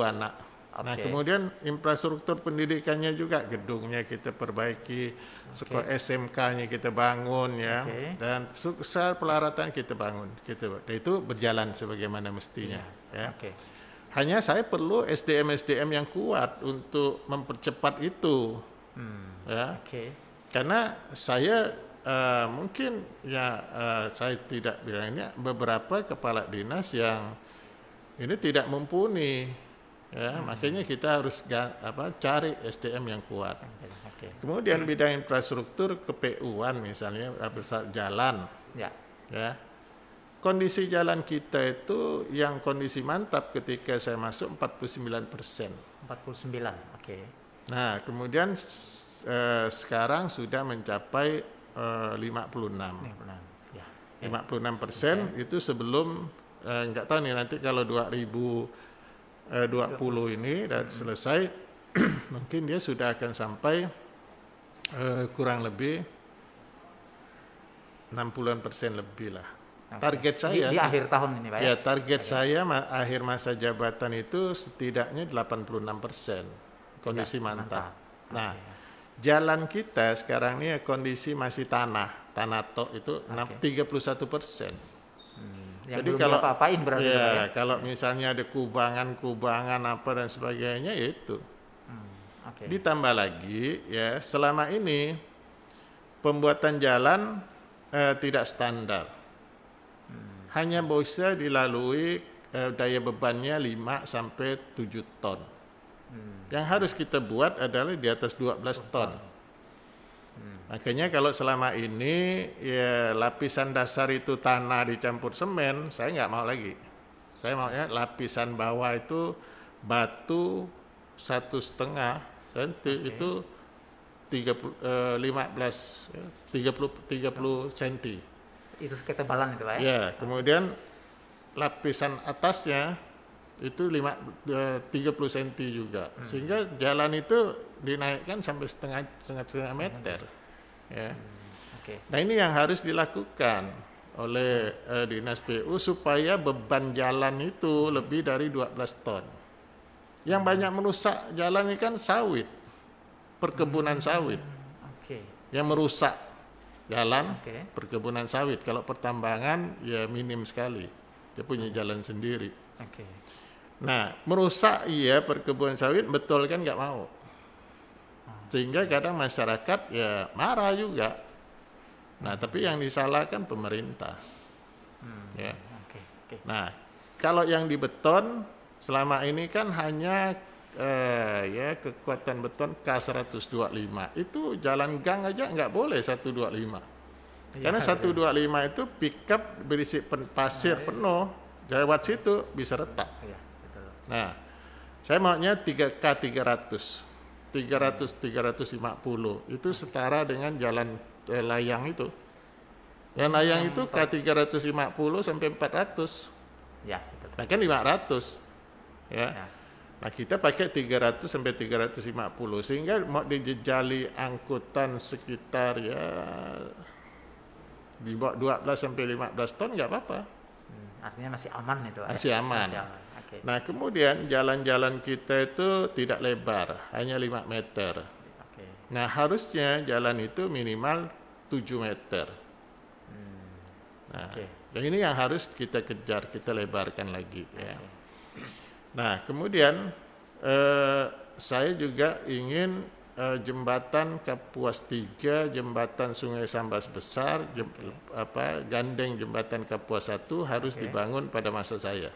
anak. Nah, kemudian infrastruktur pendidikannya juga, gedungnya kita perbaiki, sekolah SMK-nya kita bangun ya, dan besar pelaratan kita bangun, gitu. Dan itu berjalan sebagaimana mestinya. Ya. Hanya saya perlu SDM yang kuat untuk mempercepat itu, ya. Karena saya mungkin ya saya tidak bilang ini beberapa kepala dinas yang ini tidak mumpuni. Ya, makanya kita harus cari SDM yang kuat. Kemudian bidang infrastruktur kePU-an misalnya jalan. Ya. Kondisi jalan kita itu yang kondisi mantap ketika saya masuk 49%. 49, Nah, kemudian sekarang sudah mencapai 56%. 56% itu sebelum nggak tahu nih nanti kalau 2020 ini dan selesai mungkin dia sudah akan sampai kurang lebih 60% lebih lah. Target saya di akhir tahun ini Pak ya? Target saya akhir masa jabatan itu setidaknya 86% kondisi mantap. Nah, jalan kita sekarang ini kondisi masih tanah tok itu 31%. Jadi kalau apa-apain berarti ya, kalau misalnya ada kubangan apa dan sebagainya ya itu. Ditambah lagi ya selama ini pembuatan jalan tidak standar. Hanya bisa dilalui daya bebannya 5 sampai 7 ton. Yang harus kita buat adalah di atas 12 ton. Makanya kalau selama ini ya lapisan dasar itu tanah dicampur semen, saya nggak mau lagi. Saya maunya lapisan bawah itu batu 1,5 cm itu 30 cm. Itu ketebalan itu Pak ya? Ya, kemudian lapisan atasnya itu 30 cm juga. Sehingga jalan itu dinaikkan sampai setengah meter. Ya. Nah, ini yang harus dilakukan oleh Dinas PU supaya beban jalan itu lebih dari 12 ton. Yang banyak merusak jalan ini kan sawit, perkebunan sawit. Yang merusak jalan, perkebunan sawit. Kalau pertambangan ya minim sekali, dia punya jalan sendiri. Nah, merusak perkebunan sawit betul kan nggak mau. Sehingga kadang masyarakat ya marah juga. Nah, tapi yang disalahkan pemerintah. Ya. Nah, kalau yang di beton selama ini kan hanya kekuatan beton K125. Itu jalan gang aja nggak boleh 125. Karena 125 itu pickup berisi pasir penuh, lewat situ bisa retak. Nah, saya maunya 350 itu setara dengan jalan layang itu. Yang layang itu K350 sampai 400. Ya, nah kan 500. Ya. Nah, kita pakai 300 sampai 350 sehingga mau dijejali angkutan sekitar ya di bawah 12 sampai 15 ton nggak apa-apa. Artinya masih aman itu. Masih aman. Nah, kemudian jalan-jalan kita itu tidak lebar, hanya 5 meter. Nah, harusnya jalan itu minimal 7 meter. Nah, ini yang harus kita kejar, kita lebarkan lagi. Ya. Nah, kemudian saya juga ingin jembatan Kapuas 3, jembatan Sungai Sambas Besar, gandeng jembatan Kapuas 1 harus dibangun pada masa saya.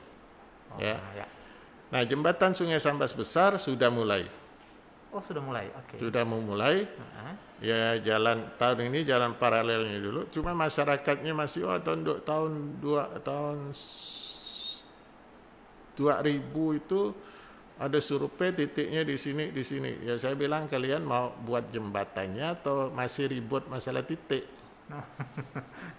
Nah, jembatan Sungai Sambas besar sudah mulai. Oh, sudah mulai. Oke. Sudah memulai. Ya, jalan tahun ini jalan paralelnya dulu. Cuma masyarakatnya masih tahun 2000 itu ada survei titiknya di sini di sini. Ya saya bilang kalian mau buat jembatannya atau masih ribut masalah titik?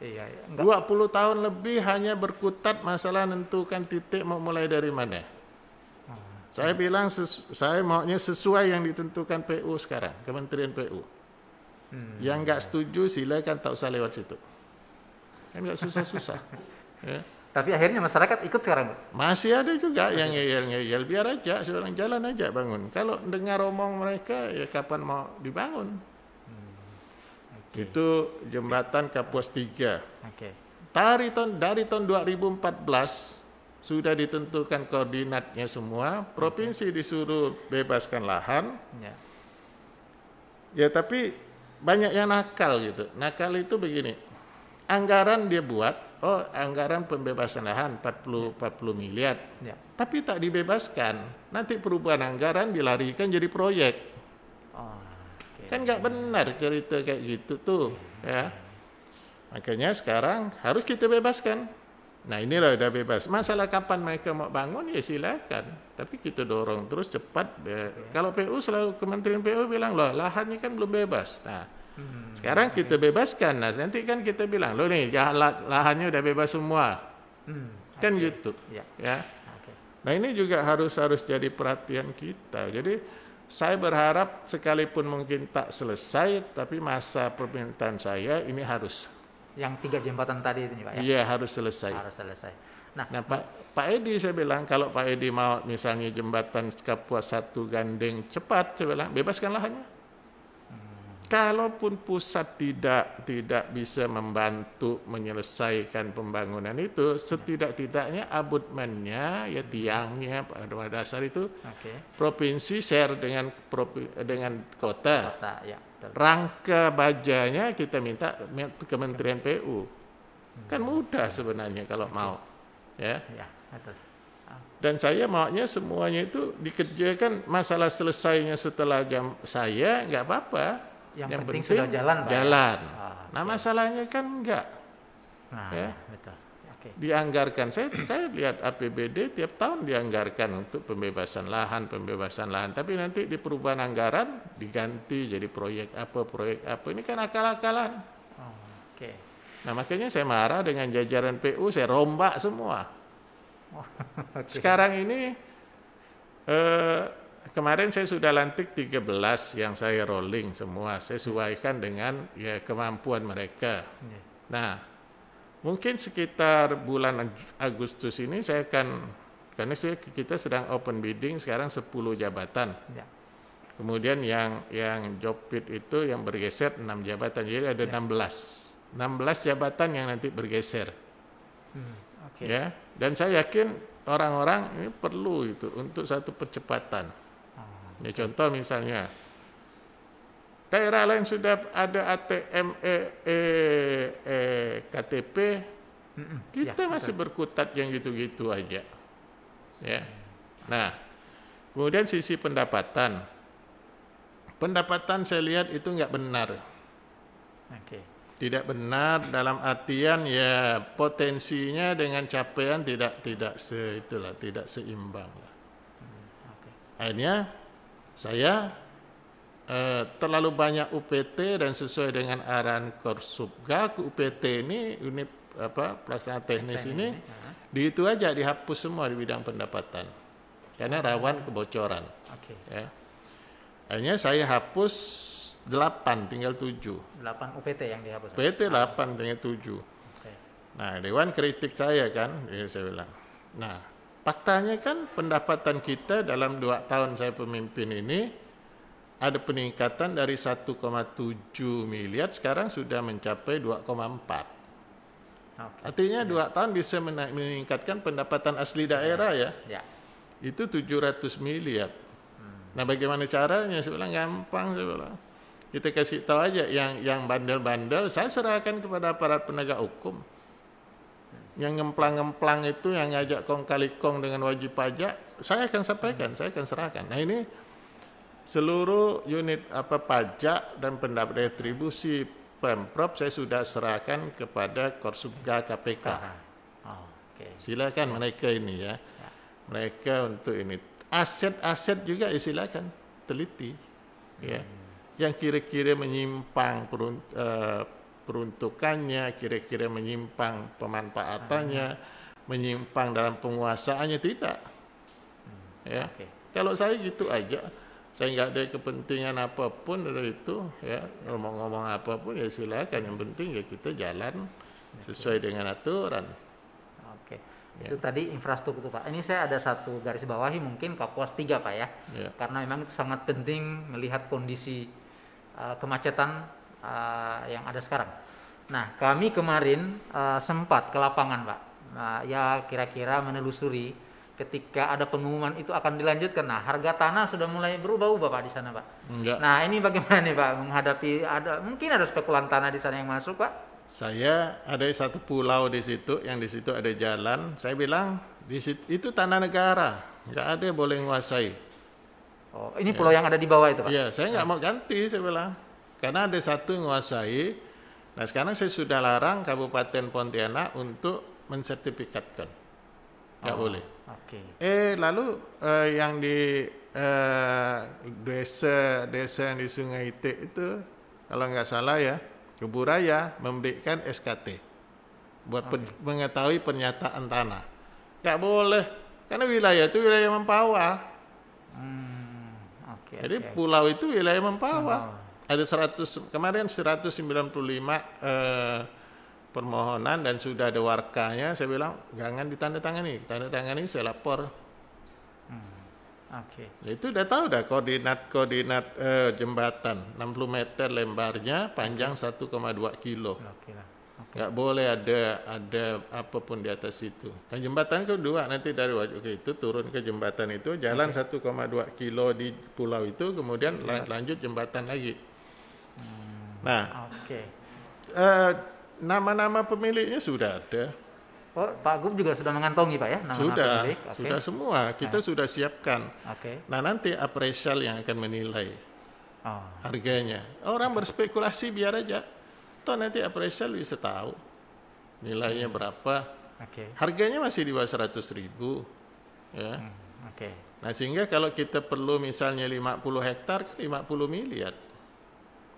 Iya, 20 tahun lebih hanya berkutat masalah nentukan titik mau mulai dari mana. Saya bilang saya maunya sesuai yang ditentukan PU sekarang, Kementerian PU. Yang nggak setuju silakan tak usah lewat situ. Kan nggak susah-susah. Ya. Tapi akhirnya masyarakat ikut sekarang, Pak? Masih ada juga yang ngeyel-ngeyel, biar aja, seorang jalan aja bangun. Kalau dengar omong mereka, ya kapan mau dibangun? Itu jembatan Kapuas 3. Dari tahun 2014 sudah ditentukan koordinatnya semua, provinsi disuruh bebaskan lahan. Ya tapi banyak yang nakal gitu. Nakal itu begini, anggaran dia buat, anggaran pembebasan lahan 40 miliar, tapi tak dibebaskan. Nanti perubahan anggaran dilarikan jadi proyek. Kan nggak benar cerita kayak gitu tuh, ya. Makanya sekarang harus kita bebaskan. Nah inilah udah bebas. Masalah kapan mereka mau bangun ya silakan. Tapi kita dorong terus cepat. Kalau PU selalu Kementerian PU bilang loh lahannya kan belum bebas. Nah sekarang kita bebaskan. Nah nanti kan kita bilang loh nih lahannya udah bebas semua. Kan gitu. Ya. Nah ini juga harus jadi perhatian kita. Jadi saya berharap sekalipun mungkin tak selesai, tapi masa pemerintahan saya ini harus. Yang 3 jembatan tadi itu, Pak, ya? Iya, harus selesai. Harus selesai. Nah, Pak Edi saya bilang, kalau Pak Edi mau misalnya jembatan Kapuas 1 gandeng cepat, saya bilang, bebaskan lahannya. Kalaupun pusat tidak bisa membantu menyelesaikan pembangunan itu, setidak-tidaknya abutmennya, ya tiangnya pada dasar itu, provinsi share dengan kota. Ya. Rangka bajanya kita minta Kementerian PU. Kan mudah sebenarnya kalau mau. Ya. Betul. Dan saya maunya semuanya itu dikerjakan, masalah selesainya setelah jam saya nggak apa-apa. Yang penting sudah jalan, Pak. Jalan. Nah, masalahnya kan enggak. Ya. Betul. Dianggarkan. Saya lihat APBD tiap tahun dianggarkan untuk pembebasan lahan. Tapi nanti di perubahan anggaran diganti jadi proyek apa. Ini kan akal-akalan. Nah makanya saya marah dengan jajaran PU, saya rombak semua. Sekarang ini kemarin saya sudah lantik 13 yang saya rolling semua. Saya sesuaikan dengan kemampuan mereka. Nah mungkin sekitar bulan Agustus ini saya akan, karena kita sedang open bidding sekarang 10 jabatan. Kemudian yang job fit itu yang bergeser 6 jabatan, jadi ada 16 jabatan yang nanti bergeser. Ya, dan saya yakin orang-orang ini perlu itu untuk satu percepatan. Ya, contoh misalnya daerah lain sudah ada ATM KTP, kita masih berkutat yang gitu-gitu aja. Ya. Nah, kemudian sisi pendapatan saya lihat itu nggak benar. Tidak benar dalam artian ya potensinya dengan capaian tidak seimbang. Akhirnya saya terlalu banyak UPT dan sesuai dengan arahan Korsubga, UPT ini unit pelaksana teknis ini di itu aja dihapus semua di bidang pendapatan karena rawan kebocoran. Ya. Akhirnya saya hapus 8, tinggal 7. 8 UPT yang dihapus. UPT 8 tinggal 7. Nah, Dewan kritik saya kan, saya bilang. Nah, faktanya kan pendapatan kita dalam 2 tahun saya pemimpin ini ada peningkatan dari 1,7 miliar sekarang sudah mencapai 2,4. Artinya 2 tahun bisa meningkatkan pendapatan asli daerah ya. Itu 700 miliar. Nah bagaimana caranya? Saya bilang gampang. Saya bilang kita kasih tahu aja yang bandel-bandel saya serahkan kepada aparat penegak hukum. yang ngemplang-ngemplang itu, yang ngajak kong kali kong dengan wajib pajak, saya akan sampaikan, saya akan serahkan. Nah ini seluruh unit pajak dan pendapat retribusi Pemprov saya sudah serahkan kepada Korsubga KPK. Silakan mereka ini ya, mereka untuk ini aset-aset juga silakan teliti ya, yang kira-kira menyimpang peruntukannya, kira-kira menyimpang pemanfaatannya, menyimpang dalam penguasaannya, tidak ya. Kalau saya gitu aja, saya nggak ada kepentingan apapun dari itu ya, ngomong-ngomong apapun ya silakan, yang penting ya kita jalan sesuai dengan aturan. Itu tadi infrastruktur Pak. Ini saya ada satu garis bawahi mungkin Kapuas 3 Pak ya. Karena memang itu sangat penting melihat kondisi kemacetan yang ada sekarang. Nah, kami kemarin sempat ke lapangan Pak. Ya kira-kira menelusuri ketika ada pengumuman itu akan dilanjutkan. Nah, harga tanah sudah mulai berubah-ubah Pak di sana Pak. Enggak. Nah, ini bagaimana nih Pak menghadapi mungkin ada spekulan tanah di sana yang masuk Pak? Saya ada satu pulau di situ, yang di situ ada jalan. Saya bilang di situ itu tanah negara, nggak ada yang boleh menguasai. Oh, ini pulau yang ada di bawah itu Pak? Iya, saya nggak mau ganti, saya bilang, karena ada satu yang menguasai. Nah sekarang saya sudah larang Kabupaten Pontianak untuk mensertifikatkan, nggak boleh. Lalu yang di desa yang di Sungai Itik itu, kalau nggak salah ya, Keburaya memberikan SKT buat mengetahui pernyataan tanah. Nggak boleh, karena wilayah itu wilayah Mempawah. Jadi pulau itu wilayah Mempawah. Ada kemarin 195 permohonan dan sudah ada warkanya. Saya bilang jangan ditandatangani, tandatangani saya lapor. Itu udah tahu dah koordinat jembatan 60 meter lembarnya, panjang 1,2 kilo. Nggak boleh ada apapun di atas itu. Dan jembatan kedua nanti dari Wajib itu turun ke jembatan itu, jalan 1,2 kilo di pulau itu, kemudian lanjut jembatan lagi. Nah, nama-nama pemiliknya sudah ada. Oh, Pak Gub juga sudah mengantongi Pak ya? Sudah semua, kita sudah siapkan. Nah nanti appraisal yang akan menilai harganya. Orang berspekulasi biar aja, toh nanti appraisal bisa tahu nilainya berapa. Harganya masih di bawah 100.000 ya. Nah sehingga kalau kita perlu misalnya 50 hektar kan 50 miliar.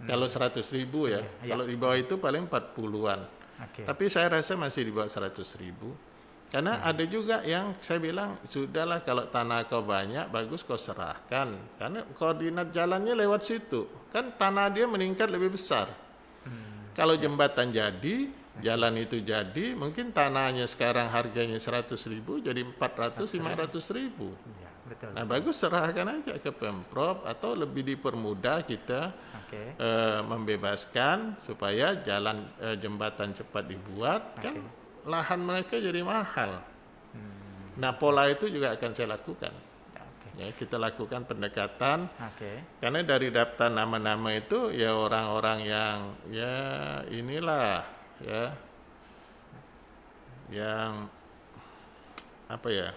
Kalau 100.000 ya, kalau di bawah itu paling 40-an. Tapi saya rasa masih di bawah 100.000. Karena ada juga yang saya bilang, sudahlah kalau tanah kau banyak, bagus kau serahkan. Karena koordinat jalannya lewat situ. Kan tanah dia meningkat lebih besar. Kalau jembatan jadi, jalan itu jadi, mungkin tanahnya sekarang harganya 100.000 jadi 400-500.000. Nah bagus serahkan aja ke Pemprov, atau lebih dipermudah kita membebaskan supaya jalan jembatan cepat dibuat, kan lahan mereka jadi mahal. Nah pola itu juga akan saya lakukan. Ya, kita lakukan pendekatan, karena dari daftar nama-nama itu ya orang-orang yang ya inilah ya, yang apa ya,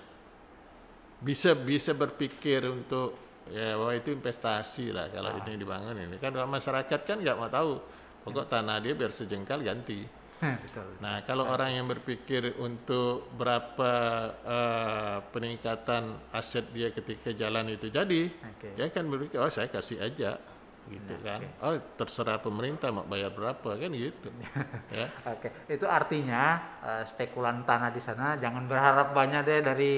bisa berpikir untuk ya bahwa itu investasi lah kalau ini dibangun ini. Kan masyarakat kan nggak mau tahu, pokok tanah dia biar sejengkal ganti. Nah kalau orang yang berpikir untuk berapa peningkatan aset dia ketika jalan itu jadi, dia kan berpikir oh saya kasih aja gitu kan. Oh terserah pemerintah mau bayar berapa kan gitu. Ya. Itu artinya spekulan tanah di sana jangan berharap banyak deh dari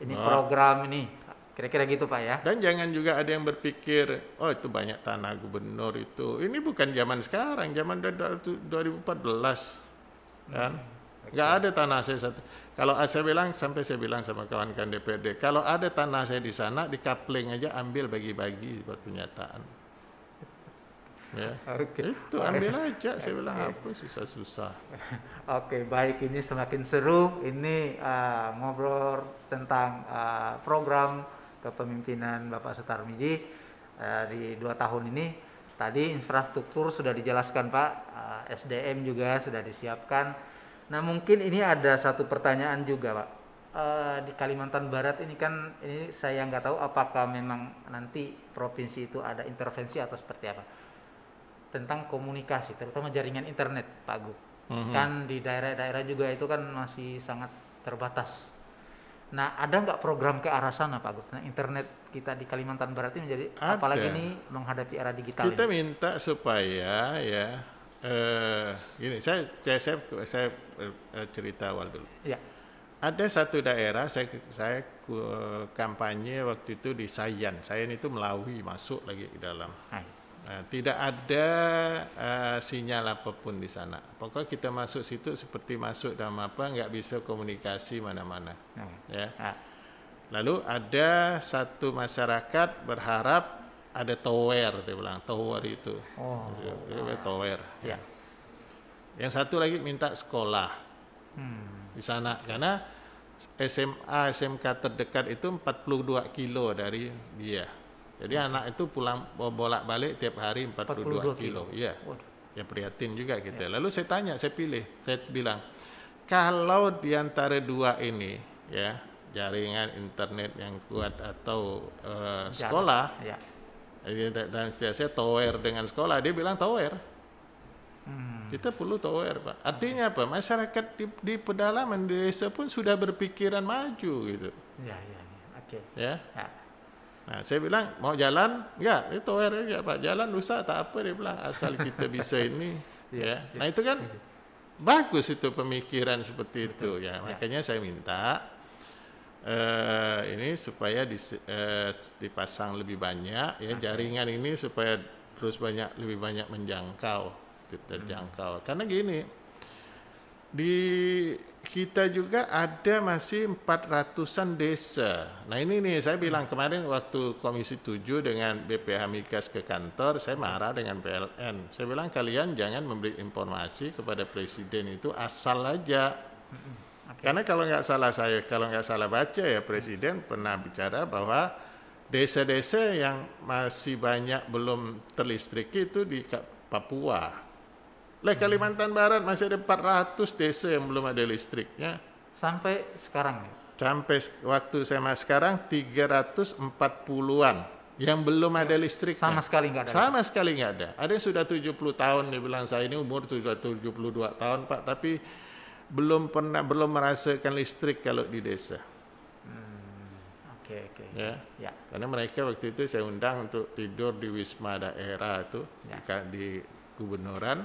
ini program ini, kira-kira gitu Pak ya. Dan jangan juga ada yang berpikir, oh itu banyak tanah gubernur itu. Ini bukan zaman sekarang, zaman 2014 kan. Nggak ada tanah saya satu. Kalau saya bilang, sampai saya bilang sama kawan-kawan DPRD, kalau ada tanah saya di sana, di kapling aja ambil bagi-bagi buat pernyataan. Ya, itu ambil aja, saya bilang apa susah-susah. Baik, ini semakin seru. Ini ngobrol tentang program kepemimpinan Bapak Sutarmiji di 2 tahun ini. Tadi infrastruktur sudah dijelaskan Pak, SDM juga sudah disiapkan. Nah mungkin ini ada satu pertanyaan juga Pak. Di Kalimantan Barat ini kan, ini saya nggak tahu apakah memang nanti provinsi itu ada intervensi atau seperti apa tentang komunikasi, terutama jaringan internet Pak Gu. Kan di daerah-daerah juga itu kan masih sangat terbatas. Nah ada nggak program ke arah sana Pak Gu? Nah, internet kita di Kalimantan Barat ini menjadi, apalagi ini menghadapi era digital Kita ini. minta supaya ya gini, saya cerita awal dulu. Ya. Ada satu daerah saya kampanye waktu itu di Sayan. Sayan itu Melawi, masuk lagi ke dalam. Nah, tidak ada sinyal apapun di sana. Pokoknya kita masuk situ seperti masuk dalam apa, nggak bisa komunikasi mana-mana. Ya. Lalu ada satu masyarakat berharap ada tower, dia bilang tower itu. Tower. Ya. Yang satu lagi minta sekolah di sana, karena SMA SMK terdekat itu 42 kilo dari dia. Jadi anak itu pulang bolak-balik tiap hari 42 kilo. Iya. Ya prihatin juga kita. Lalu saya tanya, saya bilang, kalau di antara dua ini ya, jaringan internet yang kuat atau sekolah, dan saya tower dengan sekolah, dia bilang tower. Kita perlu tower, Pak. Artinya apa? Masyarakat di pedalaman di desa pun sudah berpikiran maju gitu. Ya. Nah, saya bilang mau jalan, ya itu tower aja Pak. Jalan rusak tak apa, dia bilang, asal kita bisa ini. Ya. Nah itu kan bagus itu pemikiran seperti itu ya. Makanya saya minta ini supaya dipasang lebih banyak ya, jaringan ini supaya terus lebih banyak menjangkau. Karena gini, di kita juga ada masih 400-an desa. Nah ini nih saya bilang kemarin waktu Komisi 7 dengan BPH Migas ke kantor, saya marah dengan PLN. Saya bilang kalian jangan memberi informasi kepada Presiden itu asal aja. Karena kalau nggak salah baca ya, Presiden pernah bicara bahwa desa-desa yang masih banyak belum terlistriki itu di Papua. Kalimantan Barat masih ada 400 desa yang belum ada listriknya. Sampai sekarang ya? Sampai waktu saya sekarang 340-an yang belum ada listriknya. Sama sekali nggak ada? Sama sekali nggak ada. Ada yang sudah 70 tahun, dia bilang saya ini umur sudah 72 tahun Pak, tapi belum merasakan listrik kalau di desa. Oke. Ya. Karena mereka waktu itu saya undang untuk tidur di Wisma Daerah itu di Gubernuran.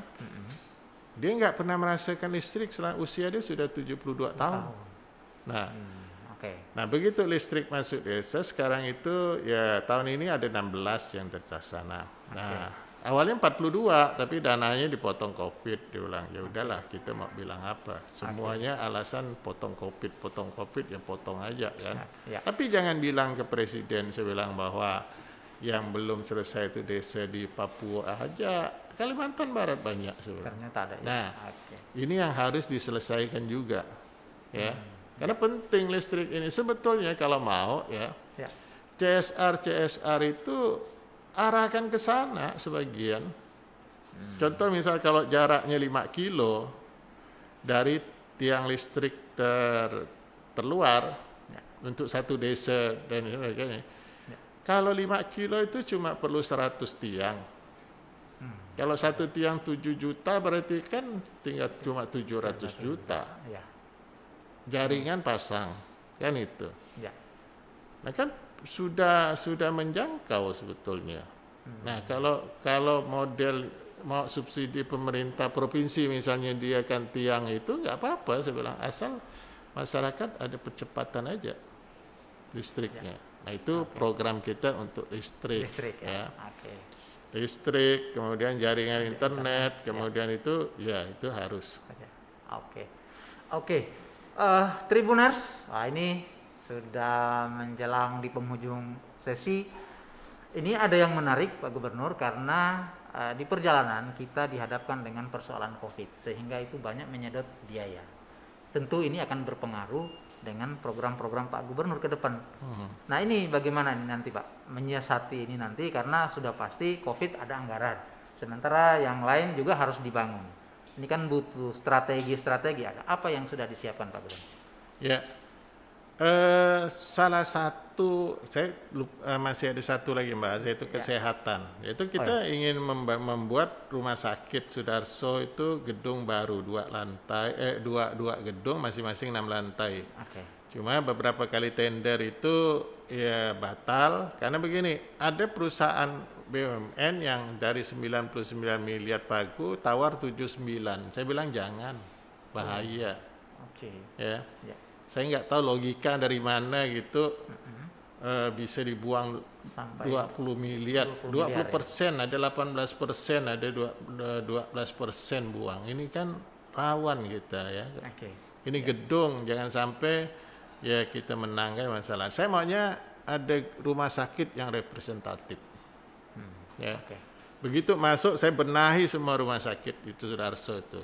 Dia nggak pernah merasakan listrik selama usia dia sudah 72 tahun. Nah, nah begitu listrik masuk desa sekarang itu ya tahun ini ada 16 yang terlaksana. Nah, awalnya 42 tapi dananya dipotong Covid. Dia bilang, ya udahlah kita mau bilang apa? Semuanya alasan potong Covid ya potong aja kan. Tapi jangan bilang ke Presiden, saya bilang bahwa yang belum selesai itu desa di Papua aja, Kalimantan Barat banyak sebenarnya. Ternyata ada. Nah, ini yang harus diselesaikan juga, ya. Karena penting listrik ini sebetulnya kalau mau ya. CSR itu arahkan ke sana sebagian. Contoh misal kalau jaraknya 5 kilo dari tiang listrik terluar untuk satu desa dan sebagainya. Kalau 5 kilo itu cuma perlu 100 tiang. Kalau satu tiang 7 juta berarti kan tinggal cuma 700 juta. Jaringan pasang, kan itu. Nah kan sudah menjangkau sebetulnya. Nah kalau model mau subsidi pemerintah provinsi misalnya dia kan tiang itu nggak apa-apa, saya bilang asal masyarakat ada percepatan aja listriknya. Nah itu program kita untuk listrik ya. Listrik, kemudian jaringan internet, kemudian itu ya itu harus. Oke. Tribuners, ini sudah menjelang di penghujung sesi. Ini ada yang menarik Pak Gubernur karena di perjalanan kita dihadapkan dengan persoalan COVID sehingga itu banyak menyedot biaya. Tentu ini akan berpengaruh dengan program-program Pak Gubernur ke depan. Nah ini bagaimana ini nanti Pak menyiasati ini nanti, karena sudah pasti COVID ada anggaran, sementara yang lain juga harus dibangun. Ini kan butuh strategi. Apa yang sudah disiapkan Pak Gubernur? Ya, salah satu saya masih ada satu lagi Mbak, yaitu kesehatan. Yaitu kita ingin membuat rumah sakit Sudarso itu gedung baru 2 lantai, dua gedung masing-masing 6 lantai. Cuma beberapa kali tender itu ya batal karena begini, ada perusahaan BUMN yang dari 99 miliar pagu tawar 79. Saya bilang jangan, bahaya. Ya. Saya nggak tahu logika dari mana gitu bisa dibuang sampai 20 miliar, 20%, ada 18%, ada 12% buang. Ini kan rawan kita ya. Ini gedung, jangan sampai ya kita menanggai masalah. Saya maunya ada rumah sakit yang representatif. Ya. Begitu masuk saya benahi semua rumah sakit itu Sudarso itu.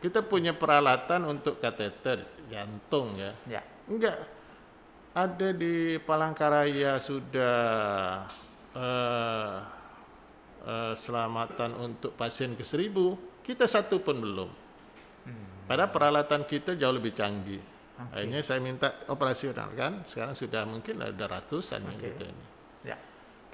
Kita punya peralatan untuk kateter jantung ya. Enggak. Ada di Palangkaraya sudah selamatan untuk pasien ke 1000, kita satu pun belum. Padahal peralatan kita jauh lebih canggih. Akhirnya saya minta operasional kan, sekarang sudah mungkin ada ratusan yang gitu ini.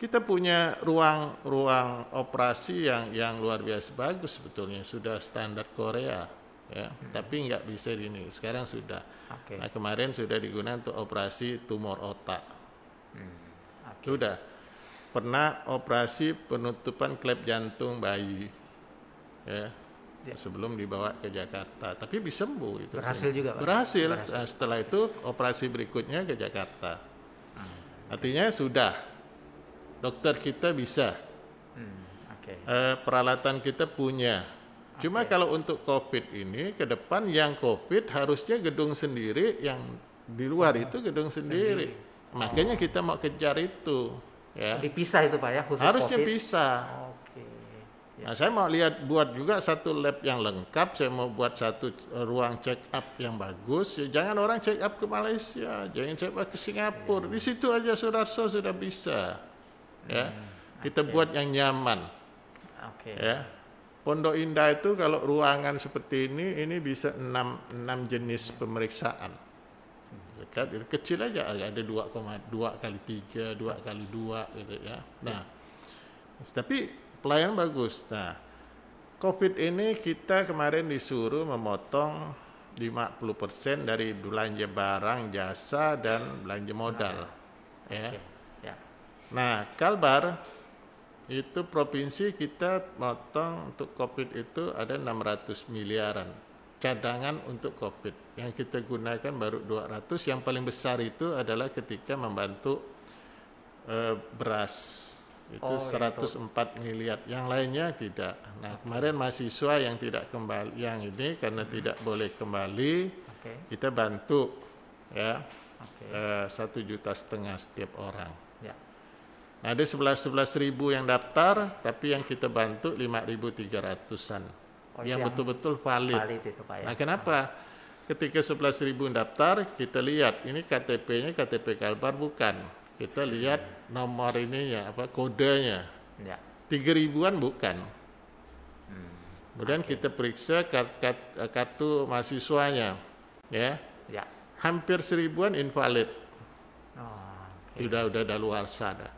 Kita punya ruang operasi yang luar biasa bagus sebetulnya, sudah standar Korea. Ya, tapi nggak bisa di ini. Sekarang sudah. Nah, kemarin sudah digunakan untuk operasi tumor otak. Sudah. Pernah operasi penutupan klep jantung bayi. Ya. Sebelum dibawa ke Jakarta, tapi bisa sembuh itu. Berhasil juga. Berhasil. Nah, setelah itu operasi berikutnya ke Jakarta. Artinya sudah. Dokter kita bisa. Peralatan kita punya. Cuma kalau untuk COVID ini, ke depan yang COVID harusnya gedung sendiri, yang di luar itu gedung sendiri. Makanya kita mau kejar itu. Ya. Dipisah itu Pak ya, khusus harusnya COVID? Pisah. Nah, saya mau buat juga satu lab yang lengkap, saya mau buat satu ruang check up yang bagus. Ya, jangan orang check up ke Malaysia, jangan check up ke Singapura. Di situ aja Sudarso sudah bisa. Ya. Kita buat yang nyaman. Ya. Pondok Indah itu kalau ruangan seperti ini bisa 6 jenis pemeriksaan. Itu kecil aja, ada 2,2 kali 3, 2 kali 2 gitu ya. Nah, tapi pelayanan bagus. Nah, COVID ini kita kemarin disuruh memotong 50% dari belanja barang, jasa, dan belanja modal. Ya. Nah, Kalbar itu provinsi kita motong untuk COVID itu ada 600 miliaran cadangan untuk COVID. Yang kita gunakan baru 200, yang paling besar itu adalah ketika membantu beras. Itu 104 miliar, yang lainnya tidak. Nah, kemarin mahasiswa yang tidak kembali, yang ini karena tidak boleh kembali, kita bantu ya 1,5 juta setiap orang. Nah, ada 11.000 yang daftar, tapi yang kita bantu 5.300-an. Yang betul-betul valid. Itu, Pak, ya? Nah, kenapa? Ketika 11.000 daftar, kita lihat ini KTP-nya KTP Kalbar bukan. Kita lihat nomor ininya, kodenya. 3.000-an bukan. Kemudian kita periksa kartu mahasiswanya, ya. Hampir 1.000-an invalid. Sudah daluarsa dah.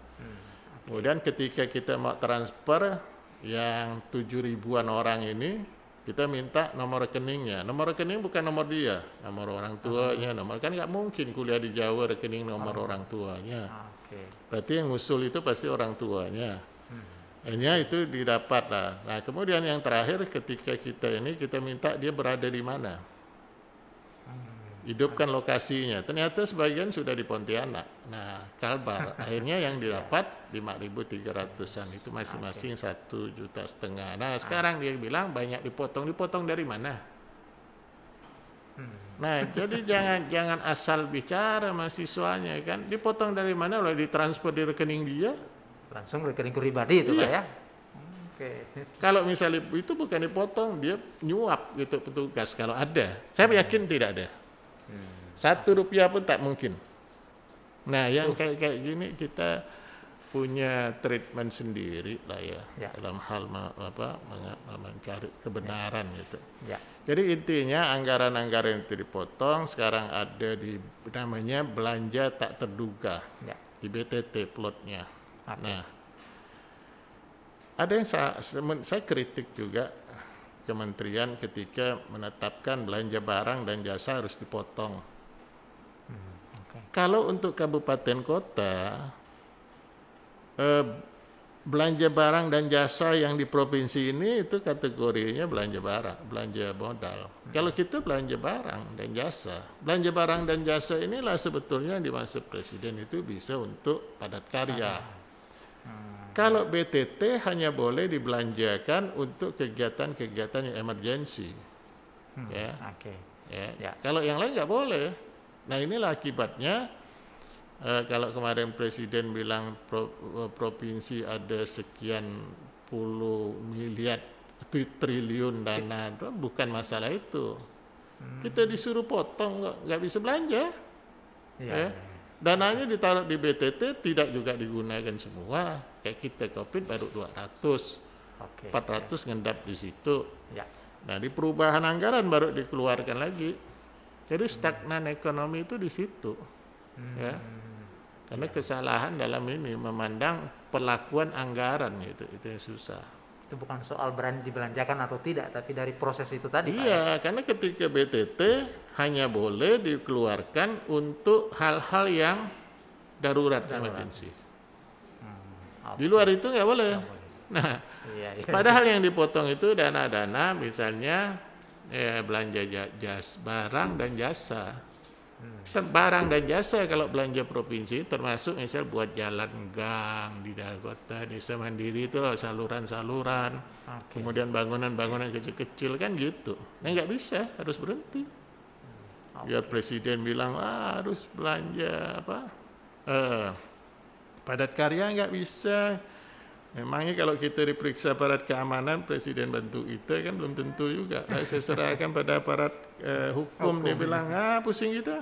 Kemudian ketika kita mau transfer yang 7.000-an orang ini, kita minta nomor rekeningnya. Nomor rekening bukan nomor dia, nomor orang tuanya. Nomor kan nggak mungkin kuliah di Jawa rekening nomor orang tuanya. Berarti yang ngusul itu pasti orang tuanya. Akhirnya itu didapat lah. Nah, kemudian yang terakhir ketika kita minta dia berada di mana. Hidupkan lokasinya. Ternyata sebagian sudah di Pontianak. Nah, Kalbar. Akhirnya yang didapat 5.300-an. Itu masing-masing 1,5 juta. Nah, sekarang dia bilang banyak dipotong. Dipotong dari mana? Nah, jadi jangan asal bicara mahasiswanya kan. Dipotong dari mana? Lalu ditransfer di rekening dia? Langsung rekening pribadi itu Pak ya? Kalau misalnya itu bukan dipotong, dia nyuap gitu petugas. Kalau ada. Saya yakin tidak ada. Rp1 pun tak mungkin. Nah, yang kayak gini kita punya treatment sendiri lah ya, Ya. dalam hal mencari kebenaran gitu. Ya. Jadi intinya anggaran-anggaran itu dipotong, sekarang ada di namanya belanja tak terduga Ya. di BTT plotnya. Oke. Nah, ada yang saya kritik juga kementerian ketika menetapkan belanja barang dan jasa harus dipotong. Oke. Kalau untuk kabupaten kota, belanja barang dan jasa yang di provinsi ini itu kategorinya belanja barang, belanja modal. Kalau kita belanja barang dan jasa, belanja barang dan jasa inilah sebetulnya yang dimaksud Presiden itu bisa untuk padat karya. Kalau BTT hanya boleh dibelanjakan untuk kegiatan-kegiatan yang emergensi. Ya. Oke. Ya. Ya. Kalau yang lain nggak boleh. Nah inilah akibatnya. Kalau kemarin Presiden bilang provinsi ada sekian puluh miliar triliun dana, bukan masalah itu. Kita disuruh potong, nggak bisa belanja. Iya. Ya. Dananya ditaruh di BTT tidak juga digunakan semua. Kayak kita COVID baru 200, Oke. 400 ngendap di situ. Ya. Nah di perubahan anggaran baru dikeluarkan lagi. Jadi stagnan ekonomi itu di situ. Ya. Karena kesalahan dalam ini memandang perlakuan anggaran itu yang susah. Itu bukan soal berani dibelanjakan atau tidak, tapi dari proses itu tadi. Iya, karena ketika BTT hanya boleh dikeluarkan untuk hal-hal yang darurat. Emergensi. Di luar itu nggak boleh. Nah, Iya. padahal yang dipotong itu dana-dana misalnya belanja barang dan jasa. Barang dan jasa kalau belanja provinsi termasuk misal buat jalan gang di daerah kota, desa mandiri itu saluran-saluran, kemudian bangunan-bangunan kecil-kecil kan gitu. Nah nggak bisa, harus berhenti. Biar Presiden bilang harus belanja padat karya nggak bisa. Memangnya kalau kita diperiksa aparat keamanan, Presiden bantu kita kan belum tentu juga. Nah, saya serahkan pada aparat hukum, dia bilang, pusing kita.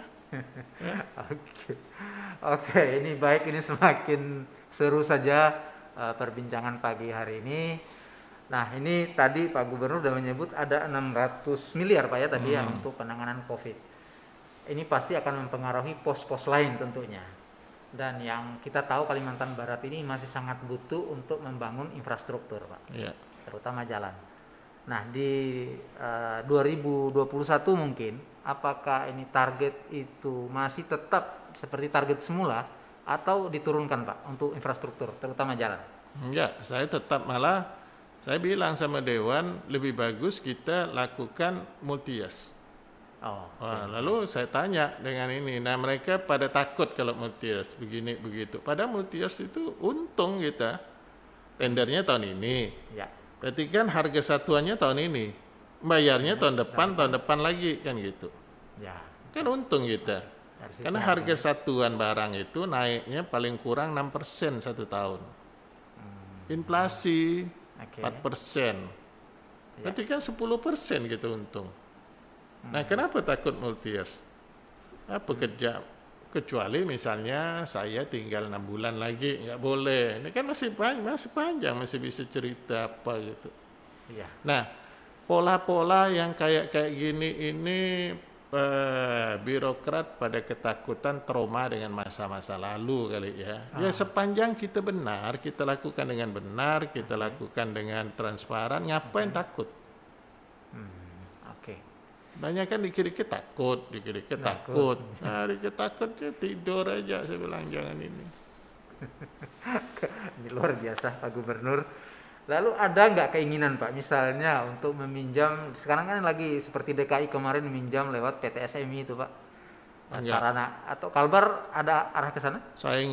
Oke, ini baik, ini semakin seru saja perbincangan pagi hari ini. Nah, ini tadi Pak Gubernur sudah menyebut ada 600 miliar Pak ya tadi ya untuk penanganan COVID. Ini pasti akan mempengaruhi pos-pos lain tentunya. Dan yang kita tahu Kalimantan Barat ini masih sangat butuh untuk membangun infrastruktur Pak, terutama jalan. Nah di 2021 mungkin, apakah ini target itu masih tetap seperti target semula atau diturunkan Pak untuk infrastruktur, terutama jalan? Enggak, saya tetap malah, saya bilang sama Dewan lebih bagus kita lakukan multi-years. Lalu saya tanya dengan ini, nah mereka pada takut kalau multi-years begini begitu. Padahal multi-years itu untung kita, tendernya tahun ini, berarti kan harga satuannya tahun ini, bayarnya tahun depan lagi kan gitu. Kan untung kita, karena harga satuan barang itu naiknya paling kurang 6% satu tahun, inflasi 4%, berarti kan 10% gitu untung. Nah, kenapa takut multi-years? Pekerja, kecuali misalnya saya tinggal 6 bulan lagi, nggak boleh. Ini kan masih panjang, masih bisa cerita apa gitu. Nah, pola-pola yang kayak gini ini birokrat pada ketakutan trauma dengan masa-masa lalu kali ya. Ya sepanjang kita benar, kita lakukan dengan benar, kita lakukan dengan transparan, ngapain takut? Banyak kan dikit-dikit takut. Nah, dikit takutnya tidur aja, saya bilang jangan ini. Ini luar biasa Pak Gubernur. Lalu ada nggak keinginan Pak, misalnya untuk meminjam, sekarang kan lagi seperti DKI kemarin meminjam lewat PTSMI itu Pak, sarana, atau Kalbar ada arah ke sana? Saya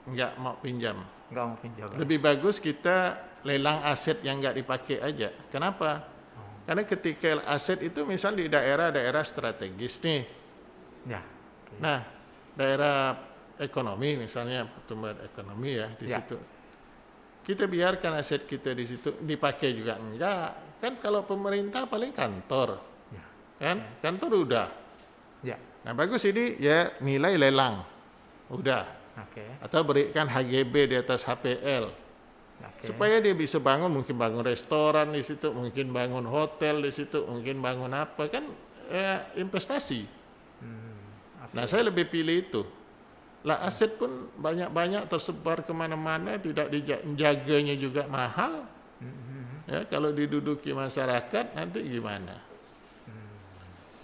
nggak mau pinjam. Nggak mau pinjam. Lebih bagus kita lelang aset yang nggak dipakai aja. Kenapa? Karena ketika aset itu misal di daerah-daerah strategis nih. Nah, daerah ekonomi misalnya pertumbuhan ekonomi ya di situ. Kita biarkan aset kita di situ dipakai juga enggak. Kan kalau pemerintah paling kantor. Kan? Kantor udah. Nah, bagus ini ya nilai lelang. Udah. Oke. Atau berikan HGB di atas HPL. Oke. Supaya dia bisa bangun, mungkin bangun restoran di situ, mungkin bangun hotel di situ, mungkin bangun apa, kan investasi. Oke. Nah, saya lebih pilih itu. Lah, aset pun banyak-banyak tersebar kemana-mana, tidak dijaganya juga mahal. Ya, kalau diduduki masyarakat nanti gimana?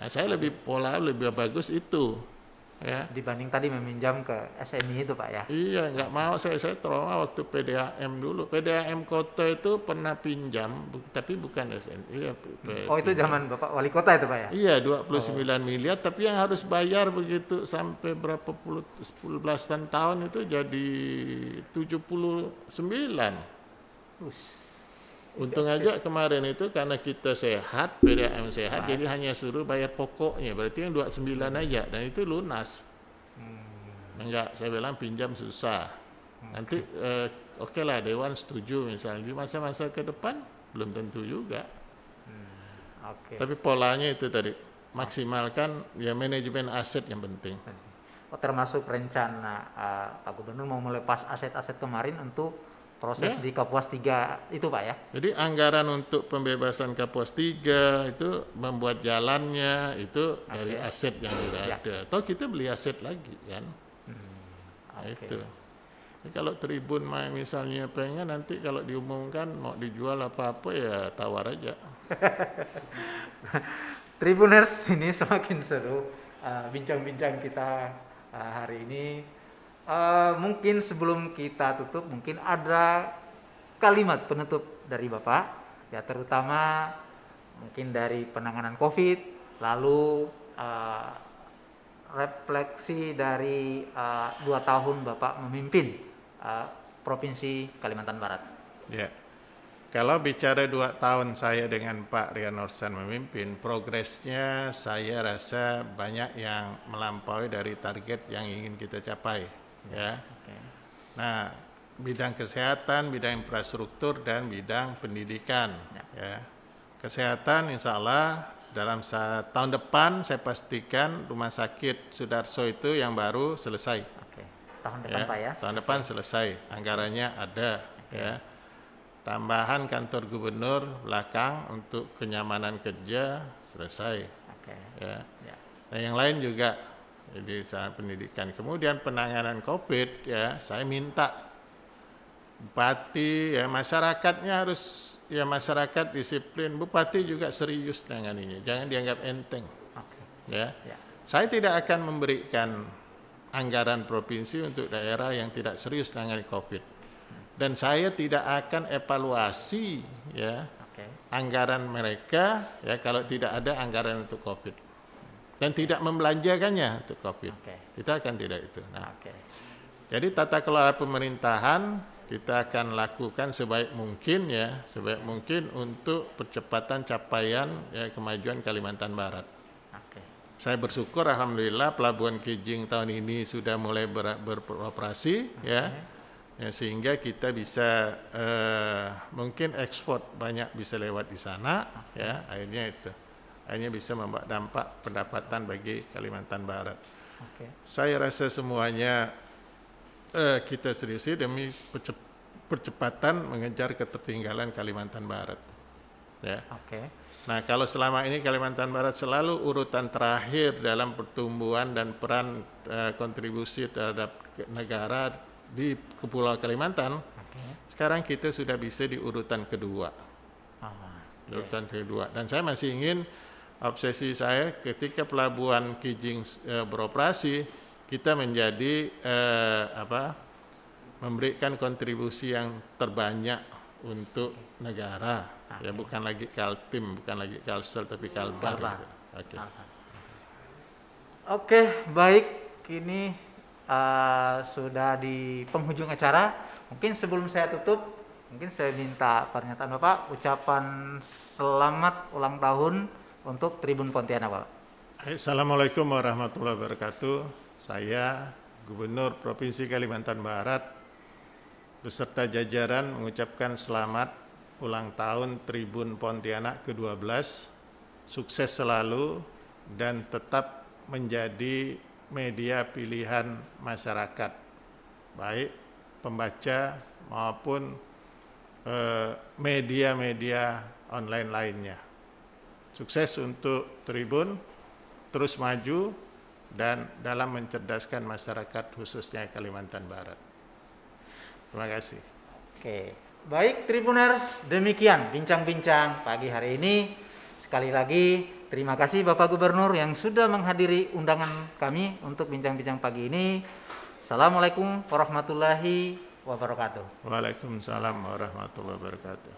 Nah, saya lebih bagus itu. Ya. Dibanding tadi meminjam ke SMI itu Pak ya? Iya, nggak mau, saya trauma waktu PDAM dulu. PDAM kota itu pernah pinjam, tapi bukan SNI. Iya, Oh, itu zaman Bapak Wali Kota itu Pak ya? Iya, 29 miliar, tapi yang harus bayar begitu sampai berapa puluh, 10 belasan tahun itu jadi 79. Untung aja kemarin itu karena kita sehat, PDAM sehat, jadi hanya suruh bayar pokoknya, berarti yang 29 aja, dan itu lunas. Enggak, saya bilang pinjam susah. Nanti oke lah, Dewan setuju misalnya, di masa-masa ke depan belum tentu juga. Tapi polanya itu tadi, maksimalkan ya manajemen aset yang penting. Oh, termasuk rencana Pak Gubernur mau melepas aset-aset kemarin untuk proses di Kapuas 3 itu Pak ya? Jadi anggaran untuk pembebasan Kapuas 3 itu membuat jalannya itu dari aset yang sudah ada. Atau kita beli aset lagi kan? Itu. Jadi kalau Tribun misalnya pengen, nanti kalau diumumkan mau dijual apa-apa ya tawar aja. Tribuners, ini semakin seru bincang-bincang kita hari ini. Mungkin sebelum kita tutup, mungkin ada kalimat penutup dari Bapak, ya terutama mungkin dari penanganan COVID, lalu refleksi dari 2 tahun Bapak memimpin Provinsi Kalimantan Barat. Ya, kalau bicara 2 tahun saya dengan Pak Rian Nursan memimpin, progresnya saya rasa banyak yang melampaui dari target yang ingin kita capai. Ya. Nah, bidang kesehatan, bidang infrastruktur, dan bidang pendidikan. Ya. Kesehatan insya Allah dalam tahun depan saya pastikan Rumah Sakit Sudarso itu yang baru selesai. Tahun depan Pak ya? Tahun depan selesai, anggarannya ada. Ya. Tambahan kantor gubernur belakang untuk kenyamanan kerja selesai. Ya. Dan yang lain juga. Jadi pendidikan, kemudian penanganan COVID ya, saya minta bupati ya, masyarakatnya harus ya, masyarakat disiplin, bupati juga serius menanganinya, jangan dianggap enteng. Ya. Saya tidak akan memberikan anggaran provinsi untuk daerah yang tidak serius menangani COVID, dan saya tidak akan evaluasi ya anggaran mereka ya kalau tidak ada anggaran untuk COVID. Dan tidak membelanjakannya untuk COVID. Kita akan tidak itu. Nah, jadi tata kelola pemerintahan kita akan lakukan sebaik mungkin ya, sebaik mungkin untuk percepatan capaian ya, kemajuan Kalimantan Barat. Saya bersyukur alhamdulillah Pelabuhan Kijing tahun ini sudah mulai beroperasi ya, sehingga kita bisa mungkin ekspor banyak bisa lewat di sana ya, akhirnya itu. Akhirnya bisa membawa dampak pendapatan bagi Kalimantan Barat. Saya rasa semuanya kita seriusi demi percepatan mengejar ketertinggalan Kalimantan Barat. Ya. Nah, kalau selama ini Kalimantan Barat selalu urutan terakhir dalam pertumbuhan dan peran kontribusi terhadap negara di Kepulauan Kalimantan, sekarang kita sudah bisa di urutan kedua. Urutan kedua. Dan saya masih ingin, obsesi saya ketika Pelabuhan Kijing beroperasi, kita menjadi memberikan kontribusi yang terbanyak untuk negara. Ya, bukan lagi Kaltim, bukan lagi Kalsel, tapi Kalbar. Gitu. Oke, baik. Ini sudah di penghujung acara. Mungkin sebelum saya tutup, mungkin saya minta pernyataan Bapak, ucapan selamat ulang tahun untuk Tribun Pontianak, Pak. Assalamualaikum warahmatullahi wabarakatuh. Saya Gubernur Provinsi Kalimantan Barat beserta jajaran mengucapkan selamat ulang tahun Tribun Pontianak ke-12. Sukses selalu dan tetap menjadi media pilihan masyarakat baik pembaca maupun media-media online lainnya. Sukses untuk Tribun, terus maju dan dalam mencerdaskan masyarakat khususnya Kalimantan Barat. Terima kasih. Oke, baik Tribuners, demikian bincang-bincang pagi hari ini. Sekali lagi terima kasih Bapak Gubernur yang sudah menghadiri undangan kami untuk bincang-bincang pagi ini. Assalamualaikum warahmatullahi wabarakatuh. Waalaikumsalam warahmatullahi wabarakatuh.